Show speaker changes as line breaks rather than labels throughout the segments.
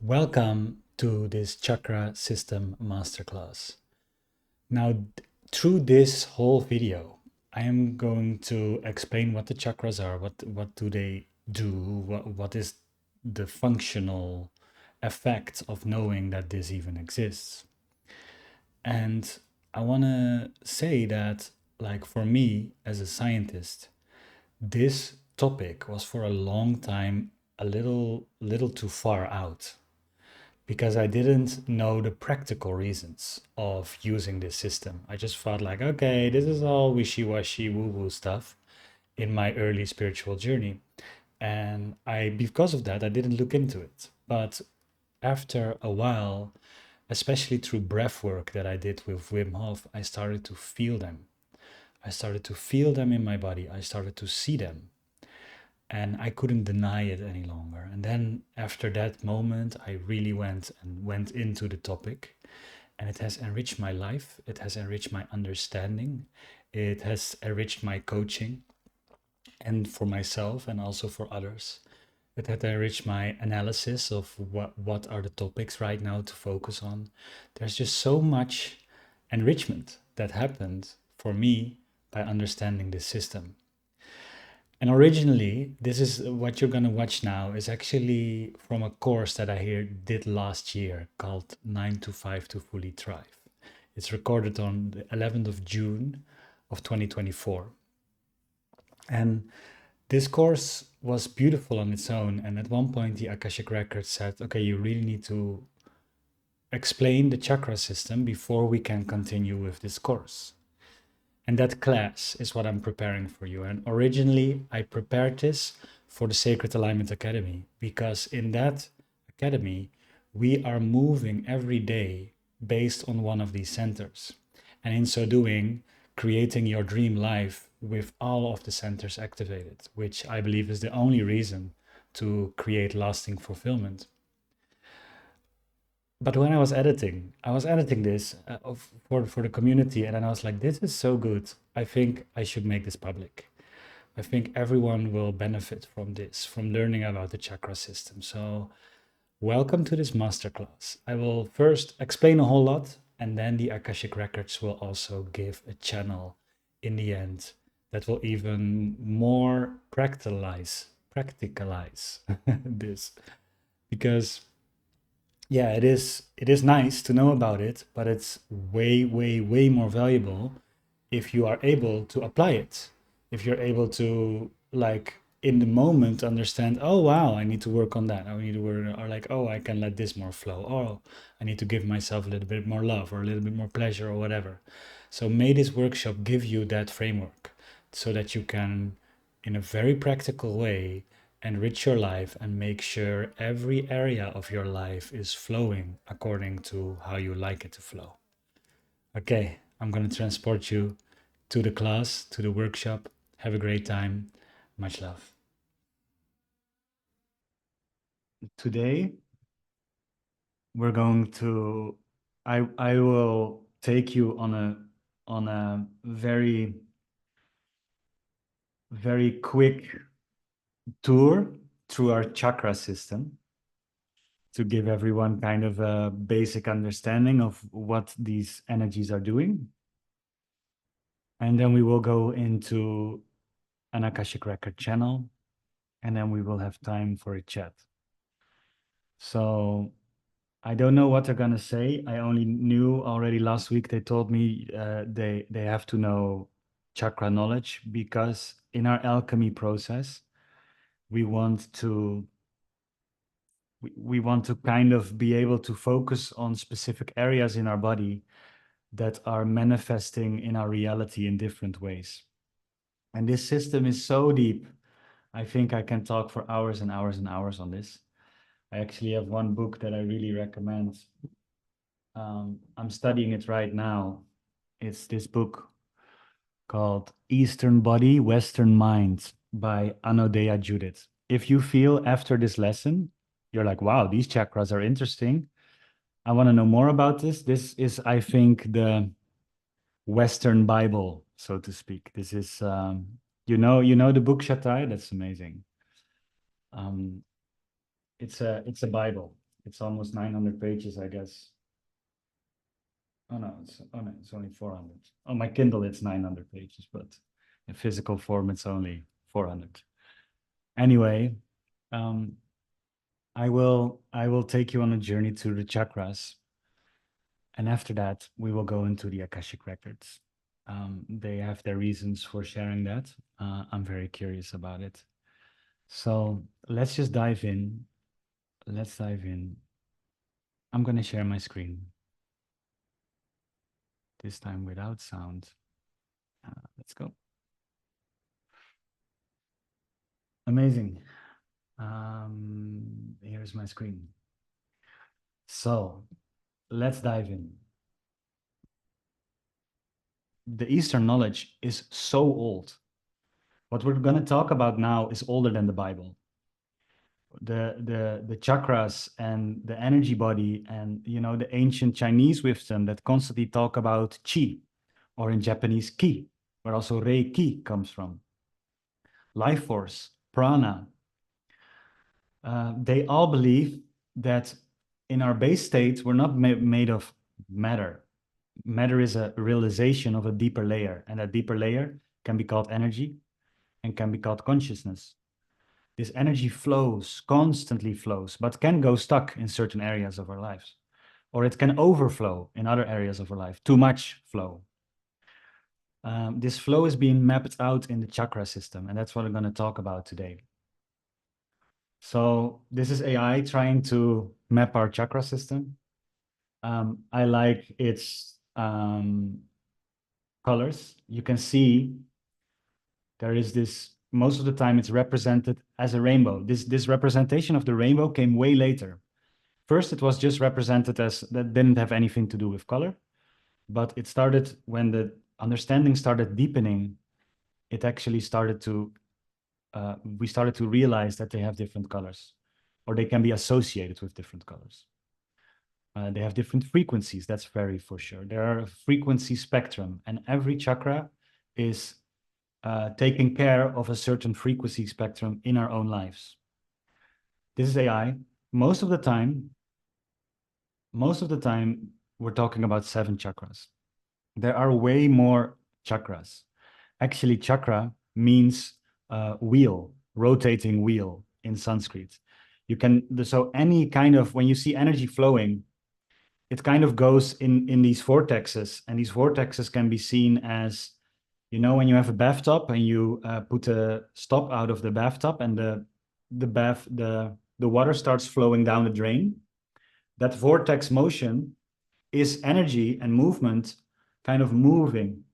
Welcome to this Chakra System Masterclass. Now, through this whole video, I am going to explain what the chakras are, what do they do, what is the functional effect of knowing that this even exists. And I want to say that, like for me as a scientist, this topic was for a long time a little too far out because I didn't know the practical reasons of using this system. I just thought like, okay, this is all wishy-washy woo-woo stuff in my early spiritual journey. And because of that, I didn't look into it. But after a while, especially through breath work that I did with Wim Hof, I started to feel them. I started to feel them in my body. I started to see them and I couldn't deny it any longer. And then after that moment, I really went into the topic, and it has enriched my life. It has enriched my understanding. It has enriched my coaching, and for myself and also for others. It had enriched my analysis of what are the topics right now to focus on. There's just so much enrichment that happened for me by understanding this system. And originally, this is what you're going to watch now is actually from a course that I here did last year called 9 to 5 to Fully Thrive. It's recorded on the 11th of June of 2024. And this course was beautiful on its own. And at one point, the Akashic Records said, okay, you really need to explain the chakra system before we can continue with this course. And that class is what I'm preparing for you. And originally, I prepared this for the Sacred Alignment Academy because in that academy, we are moving every day based on one of these centers. And in so doing, creating your dream life with all of the centers activated, which I believe is the only reason to create lasting fulfillment. But when I was editing this for the community, and then I was like, this is so good. I think I should make this public. I think everyone will benefit from this, from learning about the chakra system. So, welcome to this masterclass. I will first explain a whole lot, and then the Akashic Records will also give a channel in the end that will even more practicalize this. Because yeah, it is nice to know about it, but it's way more valuable if you are able to apply it. If you're able to like in the moment understand, oh wow, I need to work on that. I need to work, or like, oh, I can let this more flow. Oh, I need to give myself a little bit more love or a little bit more pleasure or whatever. So may this workshop give you that framework so that you can, in a very practical way, enrich your life and make sure every area of your life is flowing according to how you like it to flow. Okay, I'm going to transport you to the class, to the workshop. Have a great time. Much love. Today, we're going to I will take you on a very quick tour through our chakra system to give everyone kind of a basic understanding of what these energies are doing. And then we will go into an Akashic Record channel, and then we will have time for a chat. So I don't know what they're gonna say. I only knew already last week they told me they have to know chakra knowledge because in our alchemy process we want to we want to kind of be able to focus on specific areas in our body that are manifesting in our reality in different ways. And this system is so deep. I think I can talk for hours and hours and hours on this. I actually have one book that I really recommend. I'm studying it right now. It's this book called Eastern Body, Western Mind by Anodea Judith. If you feel after this lesson, you're like, wow, these chakras are interesting. I want to know more about this. This is, I think, the Western Bible, so to speak. This is, you know the book Shatai. That's amazing. Um, it's a Bible. It's almost 900 pages, I guess. Oh no, it's only 400. On my Kindle, it's 900 pages, but in physical form, it's only 400. Anyway, um, I will take you on a journey to the chakras, and after that, we will go into the Akashic records. They have their reasons for sharing that. I'm very curious about it. So let's just dive in. Let's dive in. I'm going to share my screen, this time without sound. Let's go. Amazing. Here's my screen. So let's dive in. The Eastern knowledge is so old. What we're going to talk about now is older than the Bible. The chakras and the energy body, and the ancient Chinese wisdom that constantly talk about qi, or in Japanese ki, where also reiki comes from, life force, prana. They all believe that in our base state we're not made of matter. Matter is a realization of a deeper layer, and that deeper layer can be called energy and can be called consciousness. This energy flows, constantly flows, but can go stuck in certain areas of our lives, or it can overflow in other areas of our life, too much flow. This flow is being mapped out in the chakra system, and that's what I'm going to talk about today. So this is AI trying to map our chakra system. I like its colors. You can see there is this, most of the time it's represented as a rainbow. This representation of the rainbow came way later. First, it was just represented as, that didn't have anything to do with color, but it started when the understanding started deepening. It actually started to, we started to realize that they have different colors, or they can be associated with different colors. They have different frequencies, that's very for sure. There are a frequency spectrum, and every chakra is taking care of a certain frequency spectrum in our own lives. This is AI. Most of the time, we're talking about 7 chakras. There are way more chakras. Actually, chakra means wheel, rotating wheel in Sanskrit. So any kind of, when you see energy flowing, it kind of goes in these vortexes, and these vortexes can be seen as, when you have a bathtub and you put a stop out of the bathtub, and the water starts flowing down the drain. That vortex motion is energy and movement, kind of moving.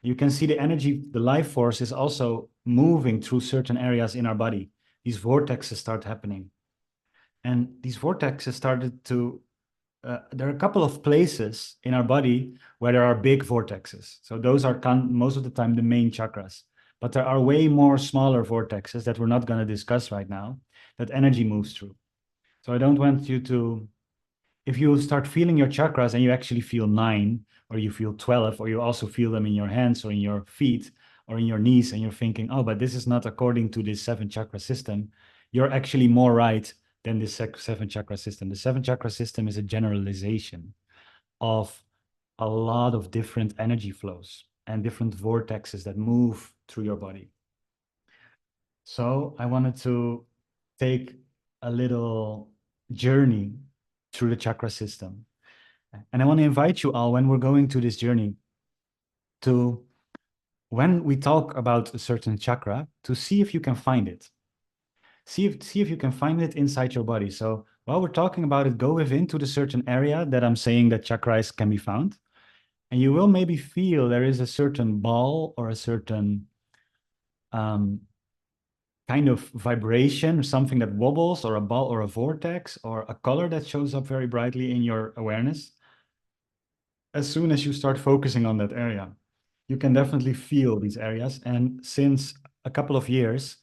You can see the energy, the life force is also moving through certain areas in our body. These vortexes start happening. And these vortexes started to, there are a couple of places in our body where there are big vortexes. So those are most of the time the main chakras. But there are way more smaller vortexes that we're not going to discuss right now, that energy moves through. So I don't want you to, if you start feeling your chakras and you actually feel 9, or you feel 12, or you also feel them in your hands or in your feet or in your knees, and you're thinking, oh, but this is not according to this 7 chakra system, you're actually more right than this 7 chakra system. The 7 chakra system is a generalization of a lot of different energy flows and different vortexes that move through your body. So I wanted to take a little journey through the chakra system. And I want to invite you all, when we're going to this journey, to, when we talk about a certain chakra, to see if you can find it. See if you can find it inside your body. So while we're talking about it, go within to the certain area that I'm saying that chakras can be found. And you will maybe feel there is a certain ball or a certain kind of vibration, or something that wobbles, or a ball or a vortex, or a color that shows up very brightly in your awareness. As soon as you start focusing on that area, you can definitely feel these areas. And since a couple of years,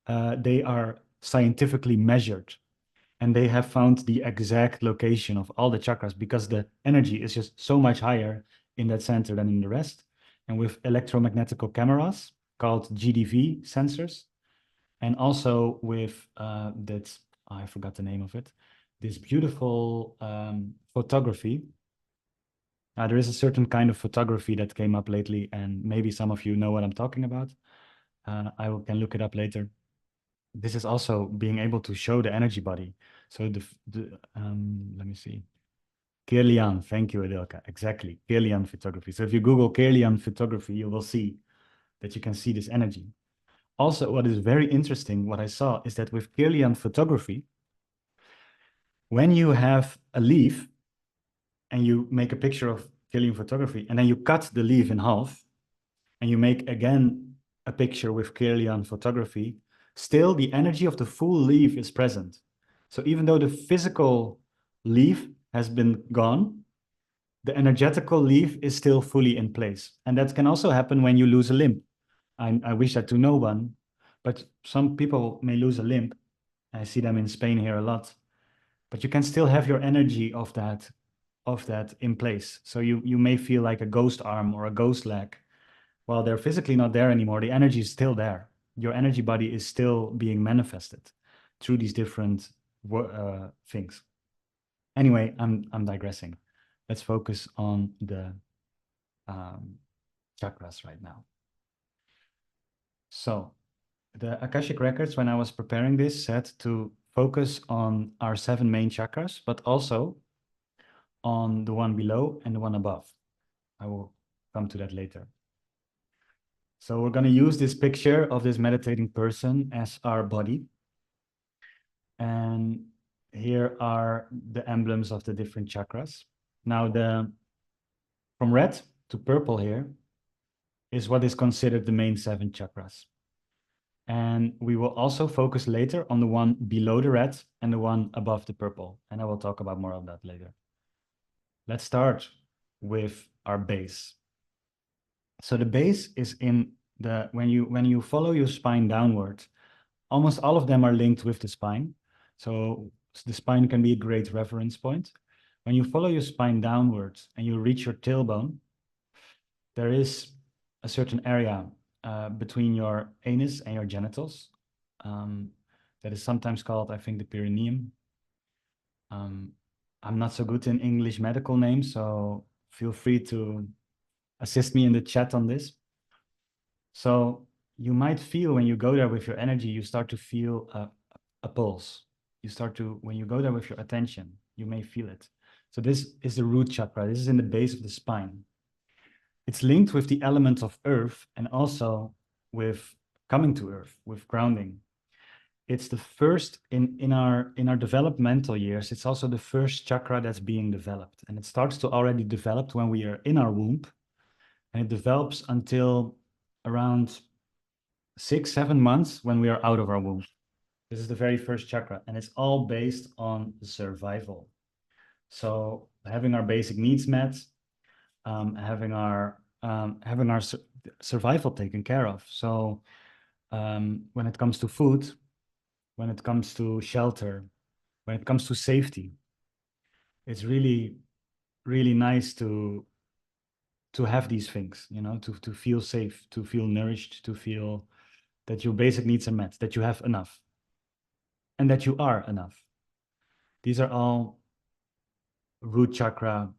they are scientifically measured, and they have found the exact location of all the chakras, because the energy is just so much higher in that center than in the rest. And with electromagnetical cameras called GDV sensors, and also with I forgot the name of it, this beautiful photography. There is a certain kind of photography that came up lately, and maybe some of you know what I'm talking about. Can look it up later. This is also being able to show the energy body. So let me see. Kirlian, thank you, Adelka. Exactly, Kirlian photography. So if you Google Kirlian photography, you will see that you can see this energy. Also, what is very interesting, what I saw, is that with Kirlian photography, when you have a leaf and you make a picture of Kirlian photography, and then you cut the leaf in half, and you make again a picture with Kirlian photography, still the energy of the full leaf is present. So even though the physical leaf has been gone, the energetical leaf is still fully in place. And that can also happen when you lose a limb. I wish that to no one, but some people may lose a limb. I see them in Spain here a lot. But you can still have your energy of that in place. So you may feel like a ghost arm or a ghost leg. While they're physically not there anymore, the energy is still there. Your energy body is still being manifested through these different things. Anyway, I'm digressing. Let's focus on the chakras right now. So the Akashic records, when I was preparing this, said to focus on our 7 main chakras, but also on the one below and the one above. I will come to that later. So we're going to use this picture of this meditating person as our body. And here are the emblems of the different chakras. Now, from red to purple here is what is considered the main 7 chakras. And we will also focus later on the one below the red and the one above the purple. And I will talk about more of that later. Let's start with our base. So the base is in when you follow your spine downward, almost all of them are linked with the spine. So the spine can be a great reference point. When you follow your spine downwards and you reach your tailbone, there is a certain area between your anus and your genitals that is sometimes called, I think, the perineum. I'm not so good in English medical names, so feel free to assist me in the chat on this. So you might feel when you go there with your energy, you start to feel a pulse. When you go there with your attention, you may feel it. So this is the root chakra. This is in the base of the spine. It's linked with the element of earth and also with coming to earth, with grounding. It's the first in our developmental years. It's also the first chakra that's being developed, and it starts to already develop when we are in our womb, and it develops until around 6-7 months when we are out of our womb. This is the very first chakra, and it's all based on survival. So having our basic needs met, having our survival taken care of. So when it comes to food, when it comes to shelter, when it comes to safety, it's really, really nice to have these things, to feel safe, to feel nourished, to feel that your basic needs are met, that you have enough, and that you are enough. These are all root chakra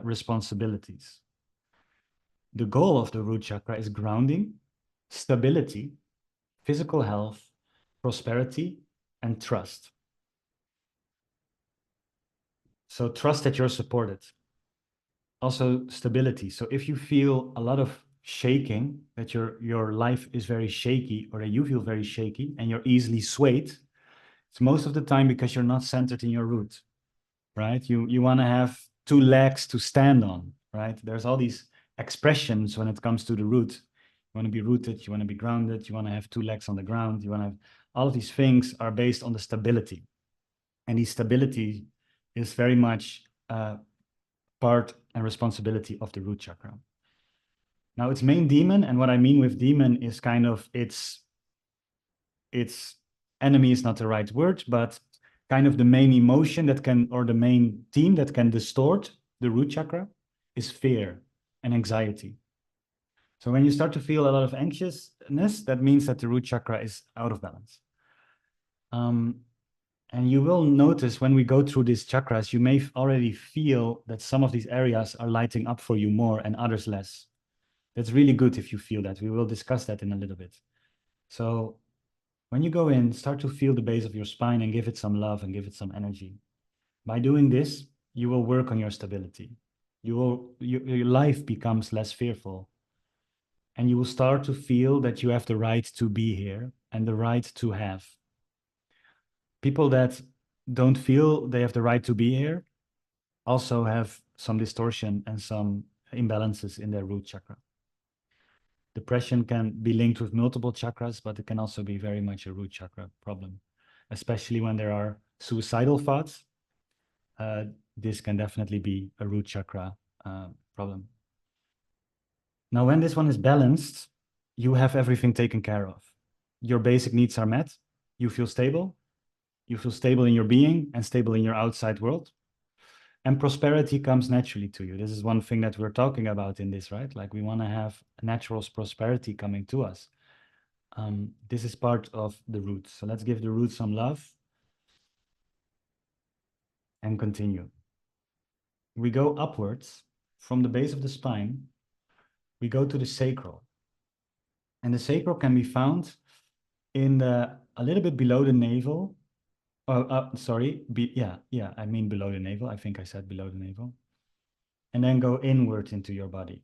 responsibilities. The goal of the root chakra is grounding, stability, physical health, prosperity, and trust. So trust that you're supported. Also stability. So if you feel a lot of shaking, that your life is very shaky, or that you feel very shaky and you're easily swayed, it's most of the time because you're not centered in your root, right? You want to have 2 legs to stand on, right? There's all these expressions when it comes to the root. You want to be rooted, you want to be grounded, you want to have 2 legs on the ground, you want to have all of these things are based on the stability. And the stability is very much part and responsibility of the root chakra. Now, its main demon, and what I mean with demon is kind of its enemy is not the right word, but kind of the main emotion that can, or the main theme that can distort the root chakra is fear and anxiety. So when you start to feel a lot of anxiousness, that means that the root chakra is out of balance. And you will notice when we go through these chakras, you may already feel that some of these areas are lighting up for you more and others less. That's really good if you feel that. We will discuss that in a little bit. So when you go in, start to feel the base of your spine and give it some love and give it some energy. By doing this, you will work on your stability. Your life becomes less fearful. And you will start to feel that you have the right to be here and the right to have. People that don't feel they have the right to be here also have some distortion and some imbalances in their root chakra. Depression can be linked with multiple chakras, but it can also be very much a root chakra problem, especially when there are suicidal thoughts. This can definitely be a root chakra problem. Now, when this one is balanced, you have everything taken care of. Your basic needs are met. You feel stable. You feel stable in your being and stable in your outside world. And prosperity comes naturally to you. This is one thing that we're talking about in this, right? Like we want to have natural prosperity coming to us. This is part of the root. So let's give the root some love and continue. We go upwards from the base of the spine. We go to the sacral. And the sacral can be found in the a little bit below the navel. Sorry. I mean below the navel. I think I said below the navel. And then go inward into your body.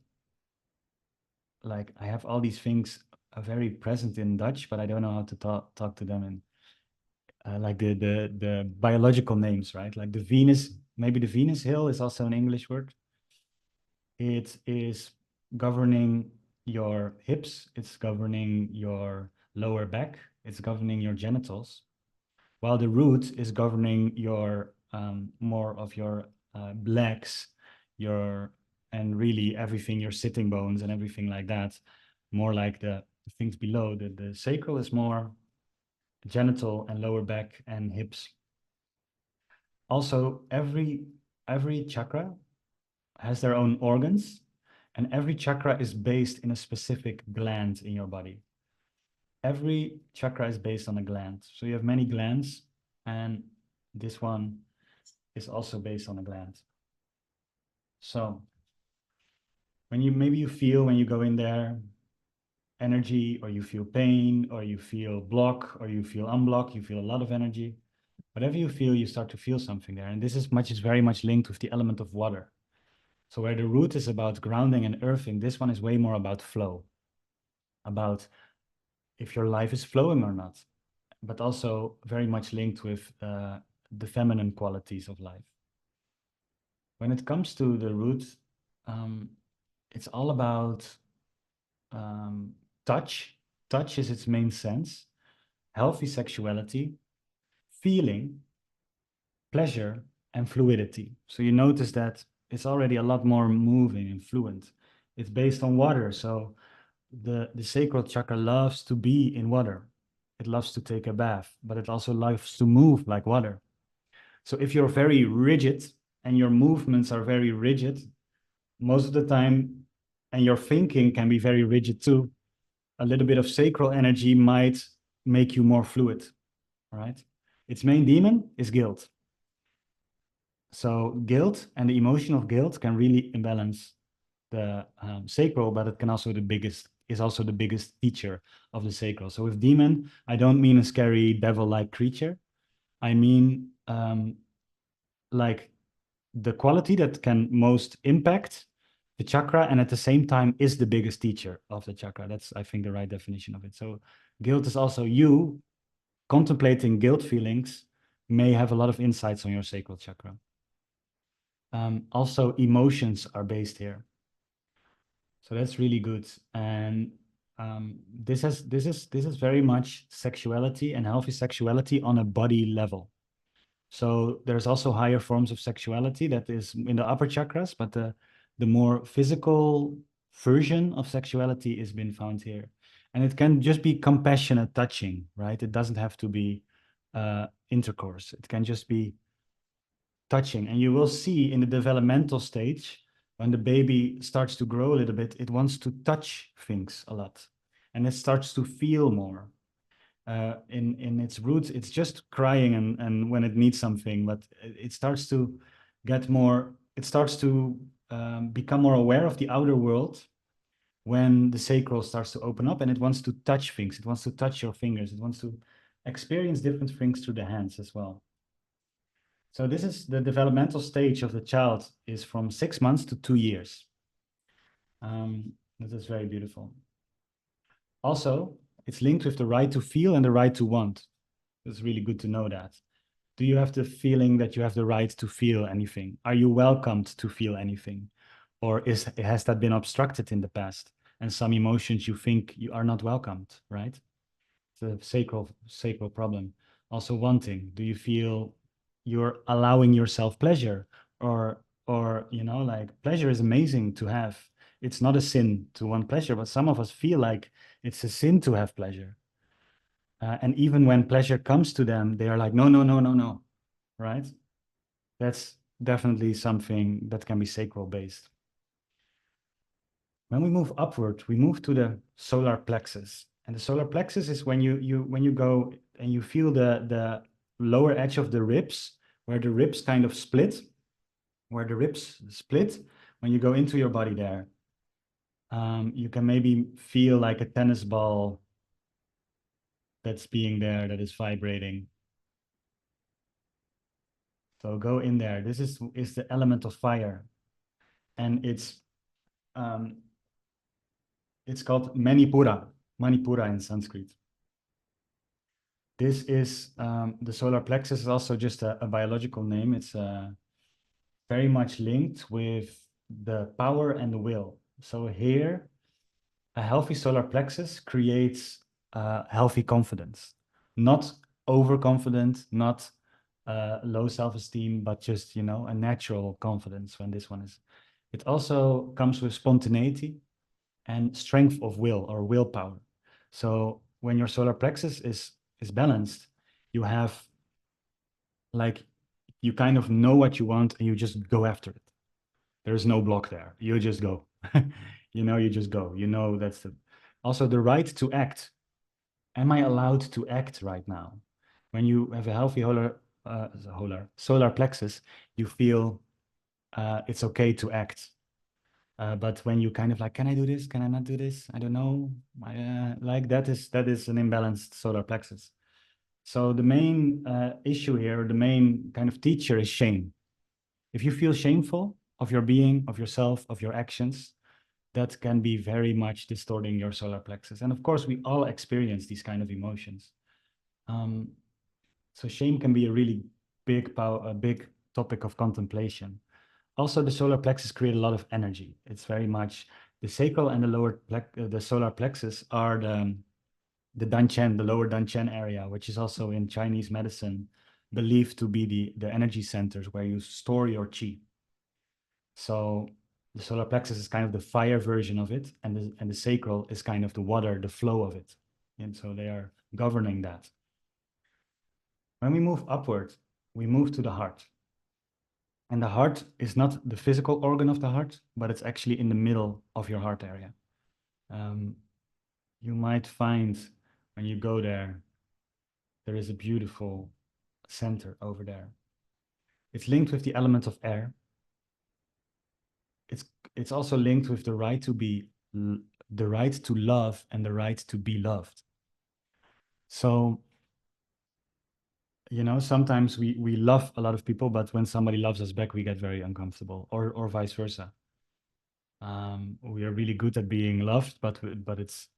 Like I have all these things very present in Dutch, but I don't know how to talk to them in like the biological names, right? Like the Venus, maybe the Venus hill is also an English word. It is governing your hips, it's governing your lower back, it's governing your genitals, while the root is governing your more of your legs, your and really everything, your sitting bones and everything like that. More like the things below. The sacral is more genital and lower back and hips. Also, every chakra has their own organs, and every chakra is based in a specific gland in your body. Every chakra is based on a gland. So you have many glands, and this one is also based on a gland. So when you feel when you go in there energy, or you feel pain, or you feel block, or you feel unblock, you feel a lot of energy. Whatever you feel, you start to feel something there. And this is very much linked with the element of water. So where the root is about grounding and earthing, this one is way more about flow, about if your life is flowing or not, but also very much linked with the feminine qualities of life. When it comes to the root, it's all about touch. Touch is its main sense, healthy sexuality, feeling, pleasure, and fluidity. So you notice that it's already a lot more moving and fluent. It's based on water. So the sacral chakra loves to be in water. It loves to take a bath, but it also loves to move like water. So if you're very rigid and your movements are very rigid, most of the time, and your thinking can be very rigid too, a little bit of sacral energy might make you more fluid, right? Its main demon is guilt. So guilt and the emotion of guilt can really imbalance the sacral, but it can also is also the biggest feature of the sacral. So with demon, I don't mean a scary devil-like creature. I mean like the quality that can most impact the chakra and at the same time is the biggest teacher of the chakra. That's, I think, the right definition of it. So guilt is also you contemplating guilt feelings may have a lot of insights on your sacral chakra. Also, emotions are based here. So that's really good. And this is very much sexuality and healthy sexuality on a body level. So there's also higher forms of sexuality that is in the upper chakras, but the more physical version of sexuality is been found here. And it can just be compassionate touching, right? It doesn't have to be intercourse. It can just be touching. And you will see in the developmental stage, when the baby starts to grow a little bit, it wants to touch things a lot. And it starts to feel more. In its roots, it's just crying and when it needs something, but it starts to get more, it starts to become more aware of the outer world when the sacral starts to open up and it wants to touch things. It wants to touch your fingers. It wants to experience different things through the hands as well. So this is the developmental stage of the child, is from 6 months to 2 years. This is very beautiful. Also, it's linked with the right to feel and the right to want. It's really good to know that. Do you have the feeling that you have the right to feel anything? Are you welcomed to feel anything? Or has that been obstructed in the past? And some emotions you think you are not welcomed, right? It's a sacral problem. Also wanting. Do you feel you're allowing yourself pleasure? Or like pleasure is amazing to have. It's not a sin to want pleasure, but some of us feel like it's a sin to have pleasure. And even when pleasure comes to them, they are like, no, no, no, no, no, right? That's definitely something that can be sacral based. When we move upward, we move to the solar plexus. And the solar plexus is when you go and you feel the lower edge of the ribs, where the ribs kind of split, when you go into your body there. You can maybe feel like a tennis ball that's being there, that is vibrating. So go in there. This is the element of fire, and it's called Manipura in Sanskrit. This is the solar plexus is also just a biological name. It's very much linked with the power and the will. So here, a healthy solar plexus creates healthy confidence, not overconfident, not low self-esteem, but just a natural confidence. When this one is, it also comes with spontaneity and strength of will or willpower. So when your solar plexus is balanced, you have like you kind of know what you want and you just go after it. There's no block there. You just go. You just go. That's also the right to act. Am I allowed to act right now? When you have a healthy solar plexus, you feel it's okay to act. But when you kind of like, can I do this? Can I not do this? I don't know. Like that is an imbalanced solar plexus. So the main issue here, the main kind of teacher is shame. If you feel shameful of your being, of yourself, of your actions, that can be very much distorting your solar plexus. And of course, we all experience these kind of emotions. So shame can be a really big topic of contemplation. Also, the solar plexus create a lot of energy. It's very much the sacral and the solar plexus are the danchen, the lower danchen area, which is also in Chinese medicine believed to be the energy centers where you store your qi. So the solar plexus is kind of the fire version of it, and the sacral is kind of the water, the flow of it. And so they are governing that. When we move upward, we move to the heart. And the heart is not the physical organ of the heart, but it's actually in the middle of your heart area. You might find when you go there, there is a beautiful center over there. It's linked with the element of air. It's also linked with the right to love and the right to be loved. So, sometimes we love a lot of people, but when somebody loves us back, we get very uncomfortable, or vice versa. We are really good at being loved, but it's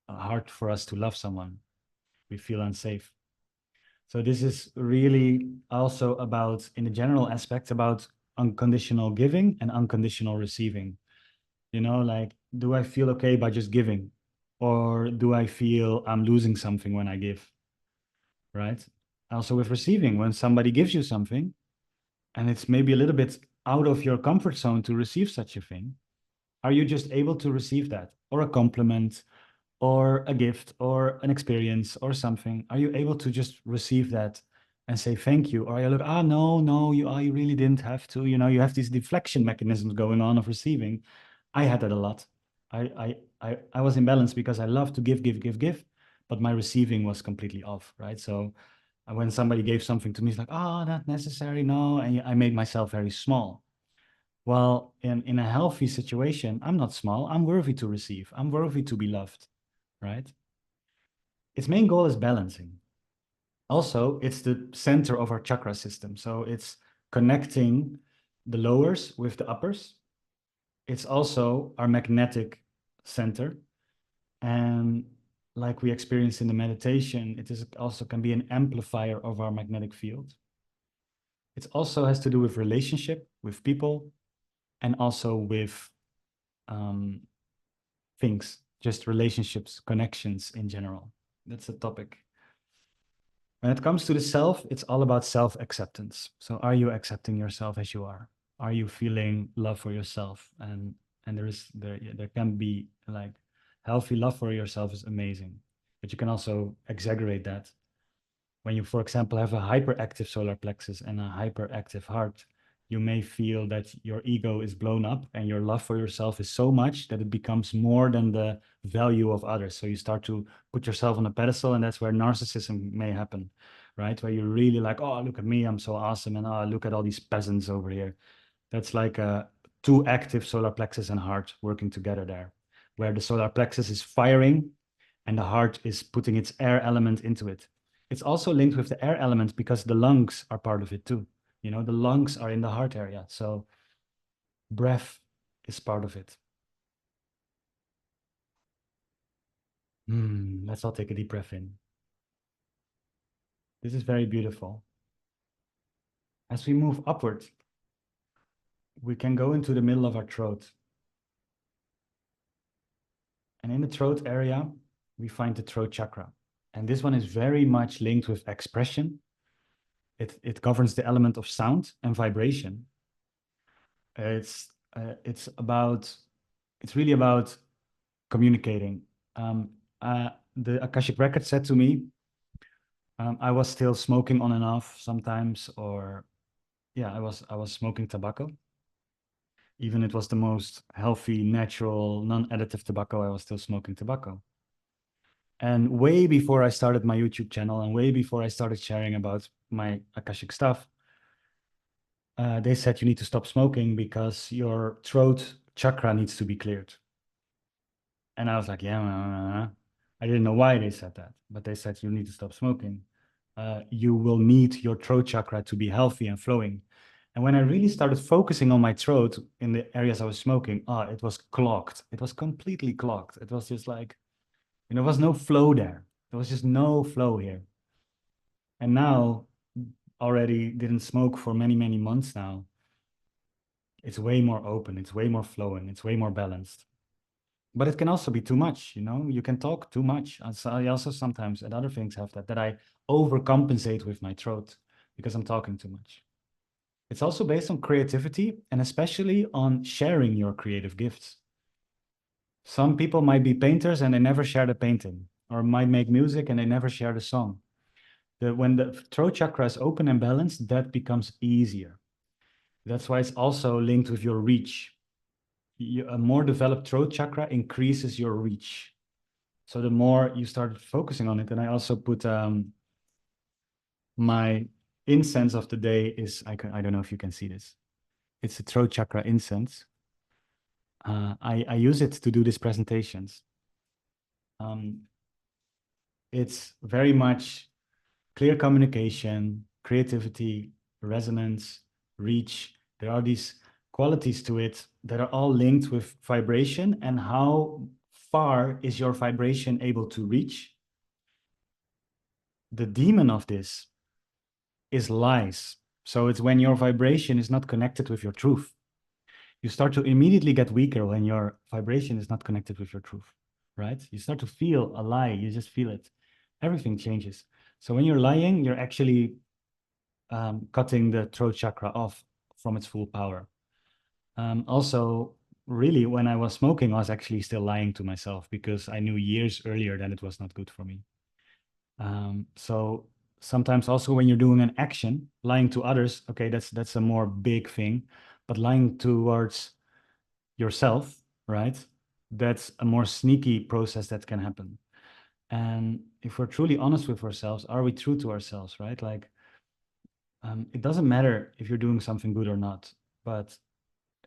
hard for us to love someone. We feel unsafe. So this is really also about, in a general aspect, about unconditional giving and unconditional receiving. Like, do I feel okay by just giving? Or do I feel I'm losing something when I give? Right? Also with receiving, when somebody gives you something, and it's maybe a little bit out of your comfort zone to receive such a thing, are you just able to receive that? Or a compliment, or a gift, or an experience, or something? Are you able to just receive that and say thank you? Or are you like, no, you really didn't have to. You have these deflection mechanisms going on of receiving. I had that a lot. I was imbalanced because I love to give, give, give, give. but my receiving was completely off, right? So when somebody gave something to me, it's like, oh, not necessary, no. And I made myself very small. Well, in a healthy situation, I'm not small. I'm worthy to receive. I'm worthy to be loved, right? Its main goal is balancing. Also, it's the center of our chakra system. So it's connecting the lowers with the uppers. It's also our magnetic center. And like we experienced in the meditation, it is also can be an amplifier of our magnetic field. It also has to do with relationship, with people, and also with um, things, just relationships, connections in general. That's the topic. When it comes to the self, it's all about self-acceptance. So are you accepting yourself as you are? Are you feeling love for yourself? And there can be like healthy love for yourself is amazing, but you can also exaggerate that. When you, for example, have a hyperactive solar plexus and a hyperactive heart, you may feel that your ego is blown up and your love for yourself is so much that it becomes more than the value of others. So you start to put yourself on a pedestal, and that's where narcissism may happen, right? Where you're really like, oh, look at me, I'm so awesome, and oh, look at all these peasants over here. That's like a two active solar plexus and heart working together there, where the solar plexus is firing and the heart is putting its air element into it. It's also linked with the air element because the lungs are part of it too. You know, the lungs are in the heart area. So breath is part of it. Let's all take a deep breath in. This is very beautiful. As we move upward, we can go into the middle of our throat. And in the throat area, we find the throat chakra. And this one is very much linked with expression. It governs the element of sound and vibration. It's it's about it's really about communicating. Um, the Akashic record said to me, I was still smoking on and off sometimes, or yeah, I was smoking tobacco. Even it was the most healthy, natural, non-additive tobacco, I was still smoking tobacco. And way before I started my YouTube channel and way before I started sharing about my Akashic stuff, they said you need to stop smoking because your throat chakra needs to be cleared. And I was like, yeah, I didn't know why they said that, but they said you need to stop smoking. You will need your throat chakra to be healthy and flowing. And when I really started focusing on my throat in the areas I was smoking, it was clogged. It was completely clogged. It was just like, there was no flow there. There was just no flow here. And now, already didn't smoke for many, many months now. It's way more open. It's way more flowing. It's way more balanced. But it can also be too much, you can talk too much. And so I also sometimes, and other things have that I overcompensate with my throat because I'm talking too much. It's also based on creativity and especially on sharing your creative gifts. Some people might be painters and they never share the painting, or might make music and they never share the song. When the throat chakra is open and balanced, that becomes easier. That's why it's also linked with your reach. A more developed throat chakra increases your reach. So the more you start focusing on it, and I also put my incense of the day is, I don't know if you can see this. It's a throat chakra incense. I use it to do these presentations. It's very much clear communication, creativity, resonance, reach. There are these qualities to it that are all linked with vibration and how far is your vibration able to reach. The demon of this is lies. So it's when your vibration is not connected with your truth. You start to immediately get weaker when your vibration is not connected with your truth, right? You start to feel a lie. You just feel it. Everything changes. So when you're lying, you're actually cutting the throat chakra off from its full power. Also, really, when I was smoking, I was actually still lying to myself because I knew years earlier that it was not good for me. So sometimes also when you're doing an action, lying to others, okay, that's a more big thing, but lying towards yourself, right? That's a more sneaky process that can happen. And if we're truly honest with ourselves, are we true to ourselves, right? Like, it doesn't matter if you're doing something good or not. But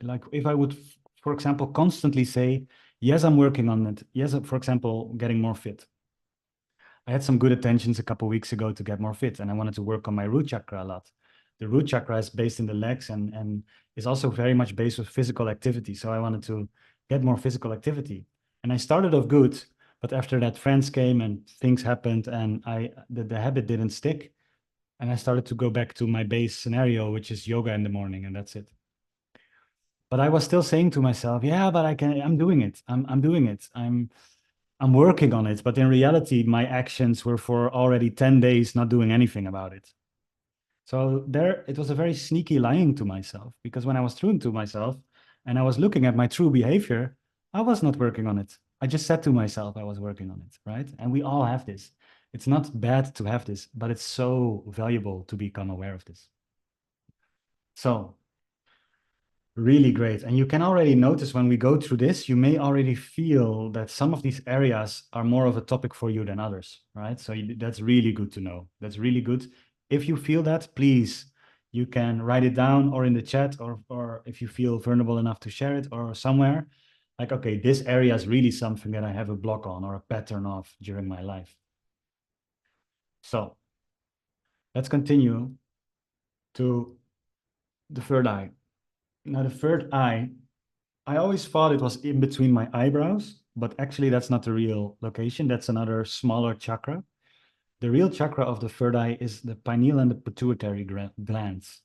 like, if I would, for example, constantly say, yes, I'm working on it. Yes, for example, getting more fit. I had some good intentions a couple of weeks ago to get more fit, and I wanted to work on my root chakra a lot. The root chakra is based in the legs and is also very much based with physical activity. So I wanted to get more physical activity. And I started off good, but after that, friends came and things happened, and the habit didn't stick. And I started to go back to my base scenario, which is yoga in the morning, and that's it. But I was still saying to myself, yeah, but I'm doing it. I'm doing it. I'm working on it. But in reality, my actions were for already 10 days not doing anything about it. So there, it was a very sneaky lying to myself, because when I was true to myself and I was looking at my true behavior, I was not working on it. I just said to myself I was working on it, right? And we all have this. It's not bad to have this, but it's so valuable to become aware of this. So really great. And you can already notice when we go through this, you may already feel that some of these areas are more of a topic for you than others, right? So that's really good to know. That's really good. If you feel that, please, you can write it down or in the chat, or if you feel vulnerable enough to share it or somewhere, like, okay, this area is really something that I have a block on or a pattern of during my life. So let's continue to the third eye. Now, the third eye, I always thought it was in between my eyebrows, but actually that's not the real location. That's another smaller chakra. The real chakra of the third eye is the pineal and the pituitary glands.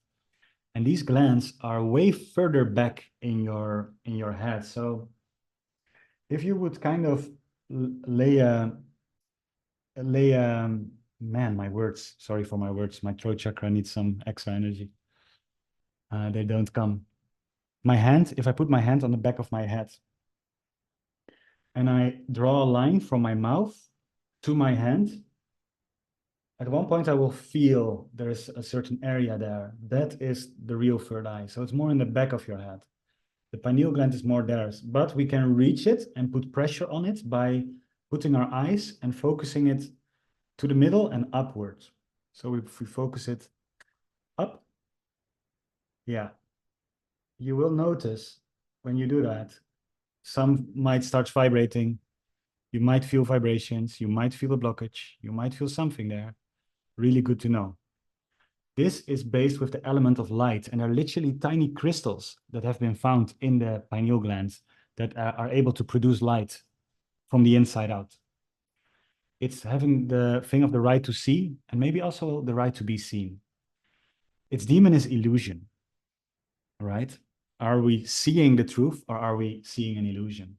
And these glands are way further back in your head. So if you would kind of lay a man, my words, sorry for my words, my throat chakra needs some extra energy. They don't come. My hand, if I put my hand on the back of my head, and I draw a line from my mouth to my hand, at one point I will feel there's a certain area there. That is the real third eye. So it's more in the back of your head. The pineal gland is more there, but we can reach it and put pressure on it by putting our eyes and focusing it to the middle and upwards. So if we focus it up, yeah, you will notice when you do that, some might start vibrating. You might feel vibrations. You might feel a blockage. You might feel something there. Really good to know. This is based with the element of light, and they're literally tiny crystals that have been found in the pineal glands that are able to produce light from the inside out. It's having the thing of the right to see, and maybe also the right to be seen. Its demon is illusion, right? Are we seeing the truth, or are we seeing an illusion?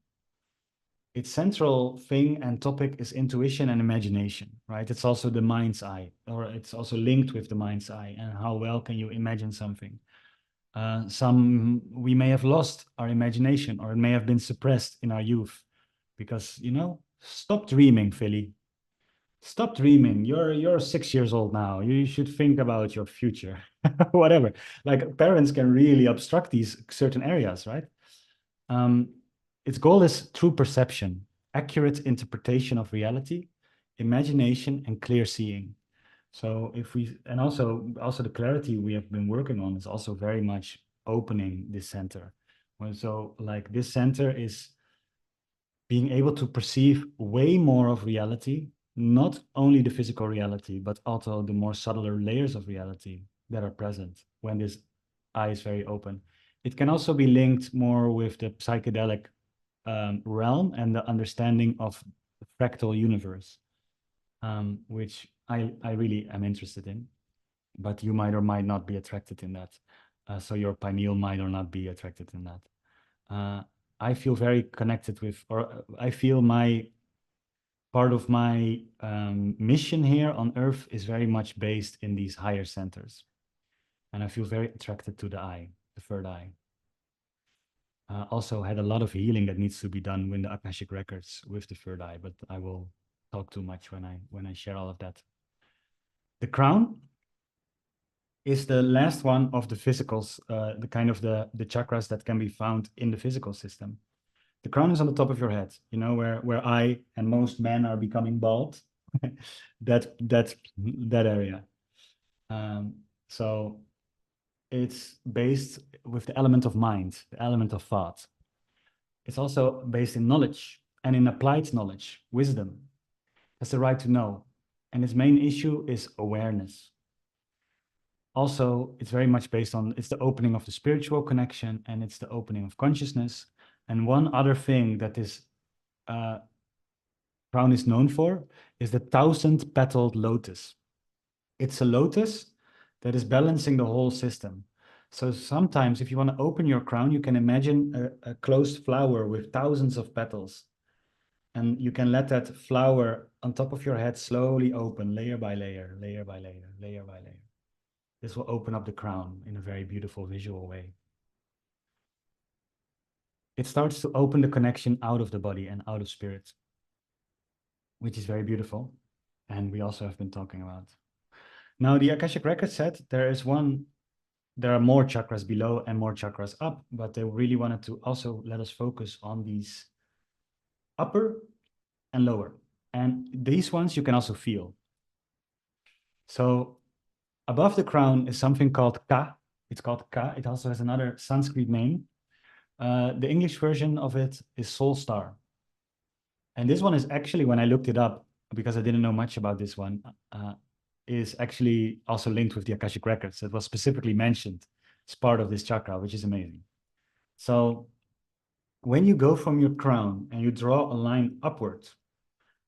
Its central thing and topic is intuition and imagination, right? It's also the mind's eye, or it's also linked with the mind's eye, and how well can you imagine something. Some we may have lost our imagination, or it may have been suppressed in our youth, because stop dreaming, Philly. Stop dreaming. You're 6 years old now. You should think about your future. Whatever. Like, parents can really obstruct these certain areas, right? Um, its goal is true perception, accurate interpretation of reality, imagination, and clear seeing. So if we, and also the clarity we have been working on is also very much opening this center. So like, this center is being able to perceive way more of reality, not only the physical reality, but also the more subtler layers of reality that are present when this eye is very open. It can also be linked more with the psychedelic realm and the understanding of the fractal universe, which I really am interested in, but you might or might not be attracted in that. So your pineal might or not be attracted in that. I feel very connected with, or I feel my part of my mission here on Earth is very much based in these higher centers. And I feel very attracted to the eye, the third eye. Also had a lot of healing that needs to be done with the Akashic records with the third eye, but I will talk too much when I share all of that. The crown is the last one of the physicals, the kind of the chakras that can be found in the physical system. The crown is on the top of your head, you know, where I and most men are becoming bald. That area. So it's based with the element of mind, the element of thought. It's also based in knowledge and in applied knowledge, wisdom. That's the right to know. And its main issue is awareness. Also, it's very much based on, it's the opening of the spiritual connection, and it's the opening of consciousness. And one other thing that this crown is known for is the 1,000-petaled lotus. It's a lotus that is balancing the whole system. So sometimes if you want to open your crown, you can imagine a closed flower with thousands of petals. And you can let that flower on top of your head slowly open, layer by layer, layer by layer, layer by layer. This will open up the crown in a very beautiful visual way. It starts to open the connection out of the body and out of spirit, which is very beautiful. And we also have been talking about. Now, the Akashic Record said there are more chakras below and more chakras up, but they really wanted to also let us focus on these upper and lower. And these ones you can also feel. So above the crown is something called Ka. It's called Ka. It also has another Sanskrit name. The English version of it is Soul Star. And this one is actually, when I looked it up, because I didn't know much about this one, is actually also linked with the Akashic Records. It was specifically mentioned as part of this chakra, which is amazing. So when you go from your crown and you draw a line upwards,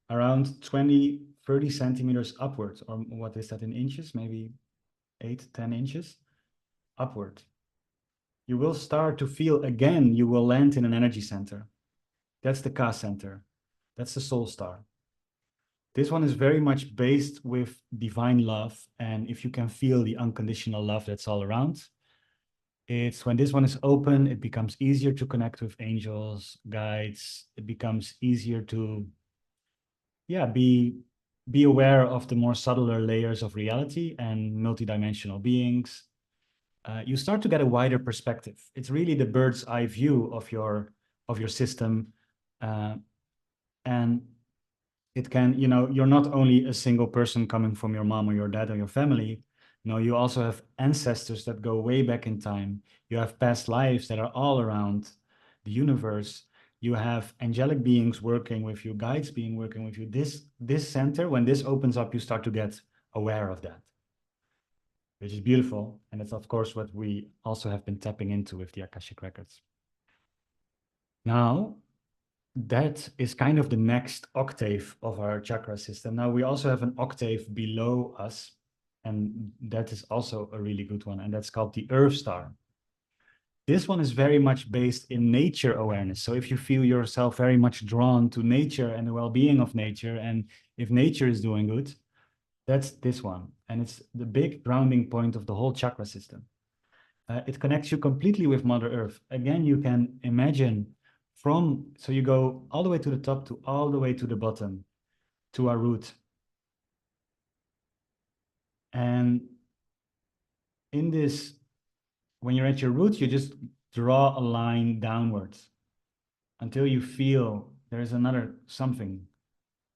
around 20, 30 centimeters upwards, or what is that in inches? Maybe 8, 10 inches upward. You will start to feel again, you will land in an energy center. That's the Ka center. That's the soul star. This one is very much based with divine love. And if you can feel the unconditional love that's all around, it's when this one is open, it becomes easier to connect with angels, guides. It becomes easier to, be aware of the more subtler layers of reality and multidimensional beings. You start to get a wider perspective. It's really the bird's eye view of your system, and it can, you're not only a single person coming from your mom or your dad or your family. No, you also have ancestors that go way back in time. You have past lives that are all around the universe. You have angelic beings working with you, guides working with you. This center, when this opens up, you start to get aware of that, which is beautiful. And it's, of course, what we also have been tapping into with the Akashic Records. Now, that is kind of the next octave of our chakra system. Now, we also have an octave below us, and that is also a really good one, and that's called the Earth Star. This one is very much based in nature awareness. So if you feel yourself very much drawn to nature and the well-being of nature, and if nature is doing good, that's this one. And it's the big grounding point of the whole chakra system. It connects you completely with Mother Earth. Again, you can imagine so you go all the way to the top to all the way to the bottom, to our root. And in this, when you're at your root, you just draw a line downwards until you feel there's another something,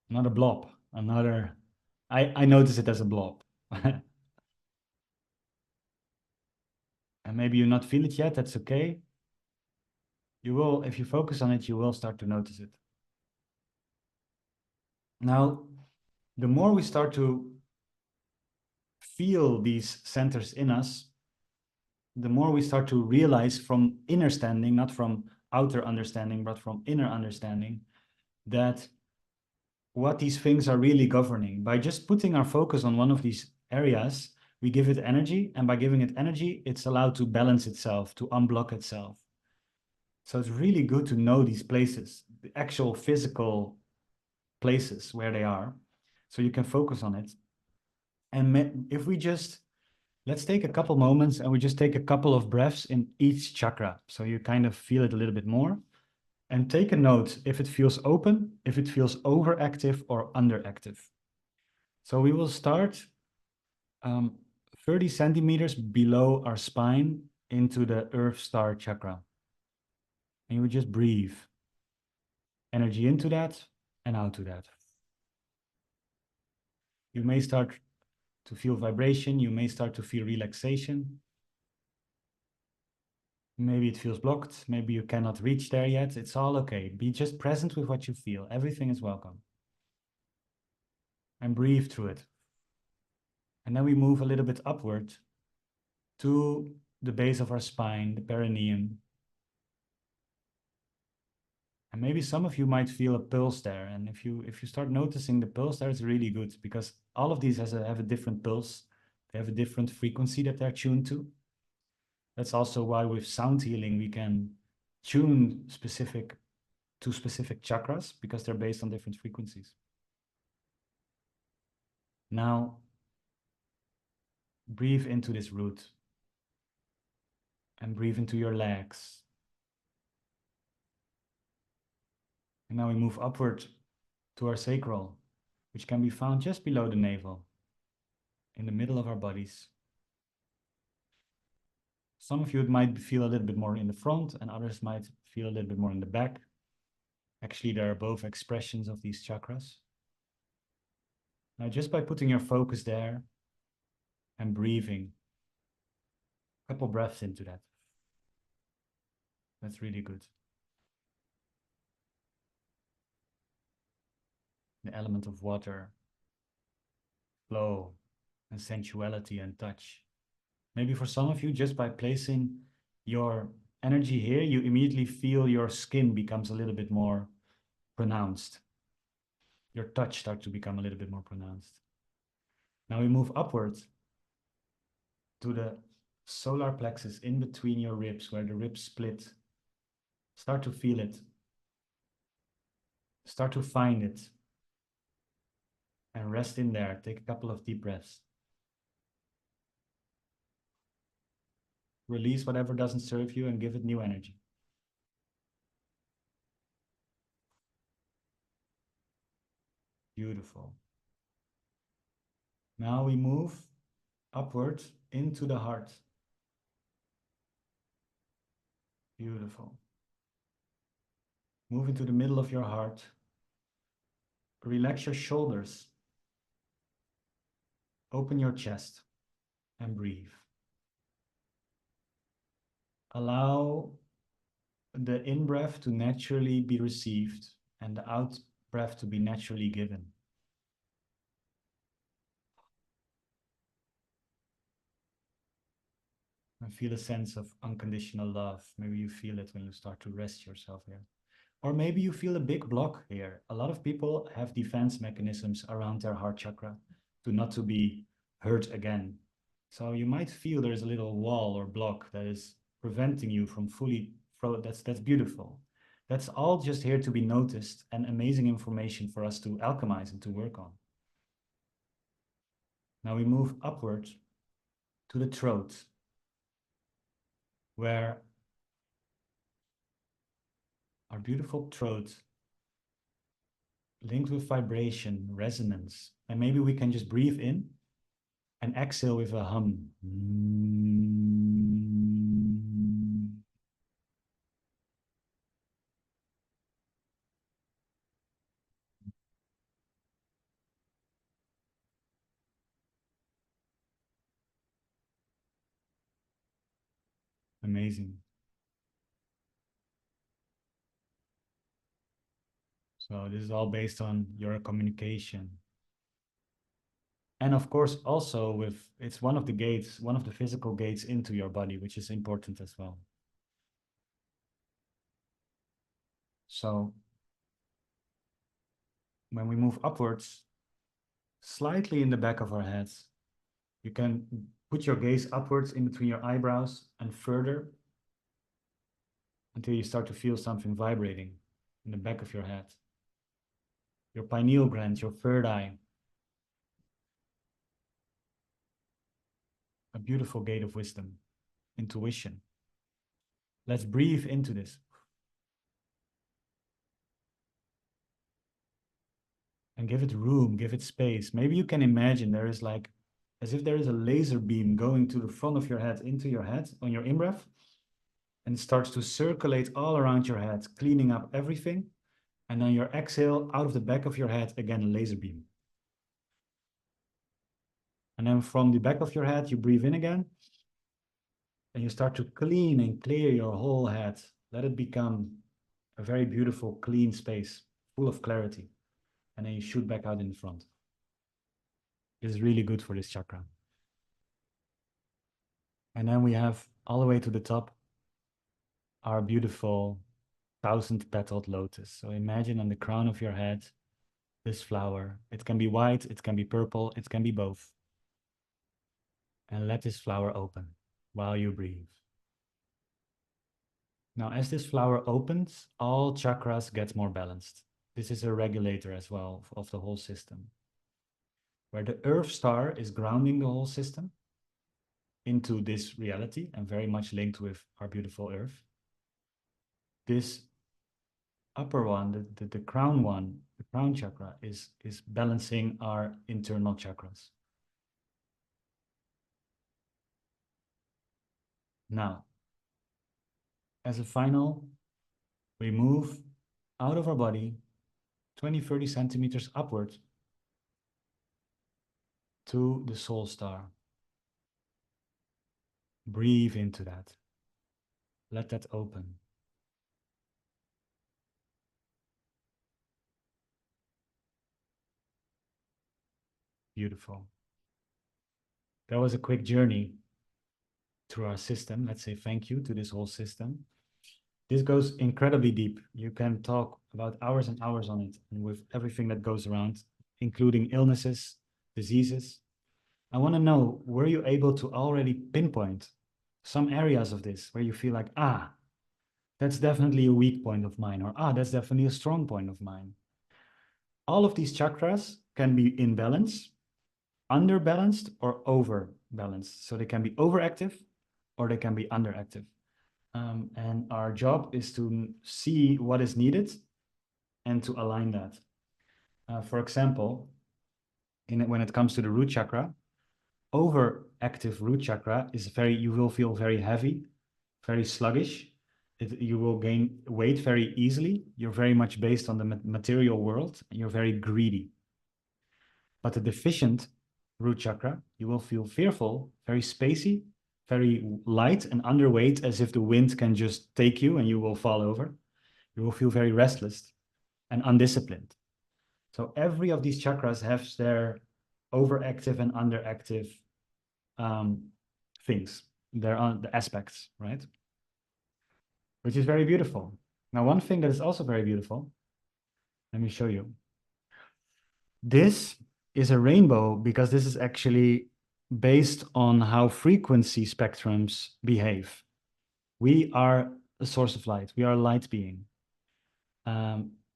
another blob, I notice it as a blob. And maybe you not feel it yet, that's okay. You will, if you focus on it, you will start to notice it. Now, the more we start to feel these centers in us, the more we start to realize from inner standing, not from outer understanding, but from inner understanding, that what these things are really governing. By just putting our focus on one of these areas, we give it energy, and by giving it energy, it's allowed to balance itself, to unblock itself. So it's really good to know these places, the actual physical places where they are, so you can focus on it. And if we just, let's take a couple moments and we just take a couple of breaths in each chakra, so you kind of feel it a little bit more. And take a note if it feels open, if it feels overactive or underactive. So we will start 30 centimeters below our spine into the Earth Star chakra. And you would just breathe. energy into that and out to that. You may start to feel vibration. You may start to feel relaxation. Maybe it feels blocked. Maybe you cannot reach there yet. It's all okay. Be just present with what you feel. Everything is welcome. And breathe through it. And then we move a little bit upward to the base of our spine, the perineum. And maybe some of you might feel a pulse there. And if you start noticing the pulse there, it's really good, because all of these have a different pulse. They have a different frequency that they're tuned to. That's also why with sound healing, we can tune specific chakras, because they're based on different frequencies. Now, breathe into this root and breathe into your legs. And now we move upward to our sacral, which can be found just below the navel, in the middle of our bodies. Some of you might feel a little bit more in the front, and others might feel a little bit more in the back. Actually, there are both expressions of these chakras. Now, just by putting your focus there and breathing, a couple breaths into that. That's really good. The element of water, flow, and sensuality and touch. Maybe for some of you, just by placing your energy here, you immediately feel your skin becomes a little bit more pronounced. Your touch starts to become a little bit more pronounced. Now we move upwards to the solar plexus in between your ribs, where the ribs split. Start to feel it. Start to find it. And rest in there. Take a couple of deep breaths. Release whatever doesn't serve you and give it new energy. Beautiful. Now we move upward into the heart. Beautiful. Move into the middle of your heart. Relax your shoulders. Open your chest and breathe. Allow the in-breath to naturally be received and the out-breath to be naturally given. And feel a sense of unconditional love. Maybe you feel it when you start to rest yourself here. Or maybe you feel a big block here. A lot of people have defense mechanisms around their heart chakra not to be hurt again. So you might feel there's a little wall or block that is preventing you from fully, that's beautiful. That's all just here to be noticed, and amazing information for us to alchemize and to work on. Now we move upward to the throat, where our beautiful throat, linked with vibration, resonance, and maybe we can just breathe in and exhale with a hum. Amazing. So this is all based on your communication. And of course, also it's one of the gates, one of the physical gates into your body, which is important as well. So when we move upwards, slightly in the back of our heads, you can put your gaze upwards in between your eyebrows and further until you start to feel something vibrating in the back of your head. Your pineal gland, your third eye. A beautiful gate of wisdom, intuition. Let's breathe into this. And give it room, give it space. Maybe you can imagine there is like, as if there is a laser beam going to the front of your head, into your head on your in-breath, and starts to circulate all around your head, cleaning up everything. And on your exhale, out of the back of your head, again, a laser beam. And then from the back of your head, you breathe in again. And you start to clean and clear your whole head. Let it become a very beautiful, clean space, full of clarity. And then you shoot back out in the front. This is really good for this chakra. And then we have all the way to the top our beautiful 1,000-petaled lotus. So imagine on the crown of your head, this flower. It can be white, it can be purple, it can be both. And let this flower open while you breathe. Now, as this flower opens, all chakras get more balanced. This is a regulator as well of the whole system. Where the Earth star is grounding the whole system into this reality and very much linked with our beautiful Earth. This upper one, the crown one, the crown chakra is balancing our internal chakras. Now, as a final, we move out of our body 20-30 centimeters upward to the soul star. Breathe into that. Let that open. Beautiful. That was a quick journey through our system. Let's say thank you to this whole system. This goes incredibly deep. You can talk about hours and hours on it, and with everything that goes around, including illnesses, diseases. I want to know, were you able to already pinpoint some areas of this where you feel like, that's definitely a weak point of mine, or that's definitely a strong point of mine? All of these chakras can be in balance, underbalanced, or overbalanced. So they can be overactive or they can be underactive. And our job is to see what is needed and to align that. For example, when it comes to the root chakra, overactive root chakra is you will feel very heavy, very sluggish. You will gain weight very easily. You're very much based on the material world, and you're very greedy. But the deficient root chakra, you will feel fearful, very spacey, very light and underweight, as if the wind can just take you and you will fall over. You will feel very restless and undisciplined. So every of these chakras has their overactive and underactive things. There are the aspects, right? Which is very beautiful. Now, one thing that is also very beautiful, let me show you. This is a rainbow because this is actually based on how frequency spectrums behave. We are a source of light. We are a light being.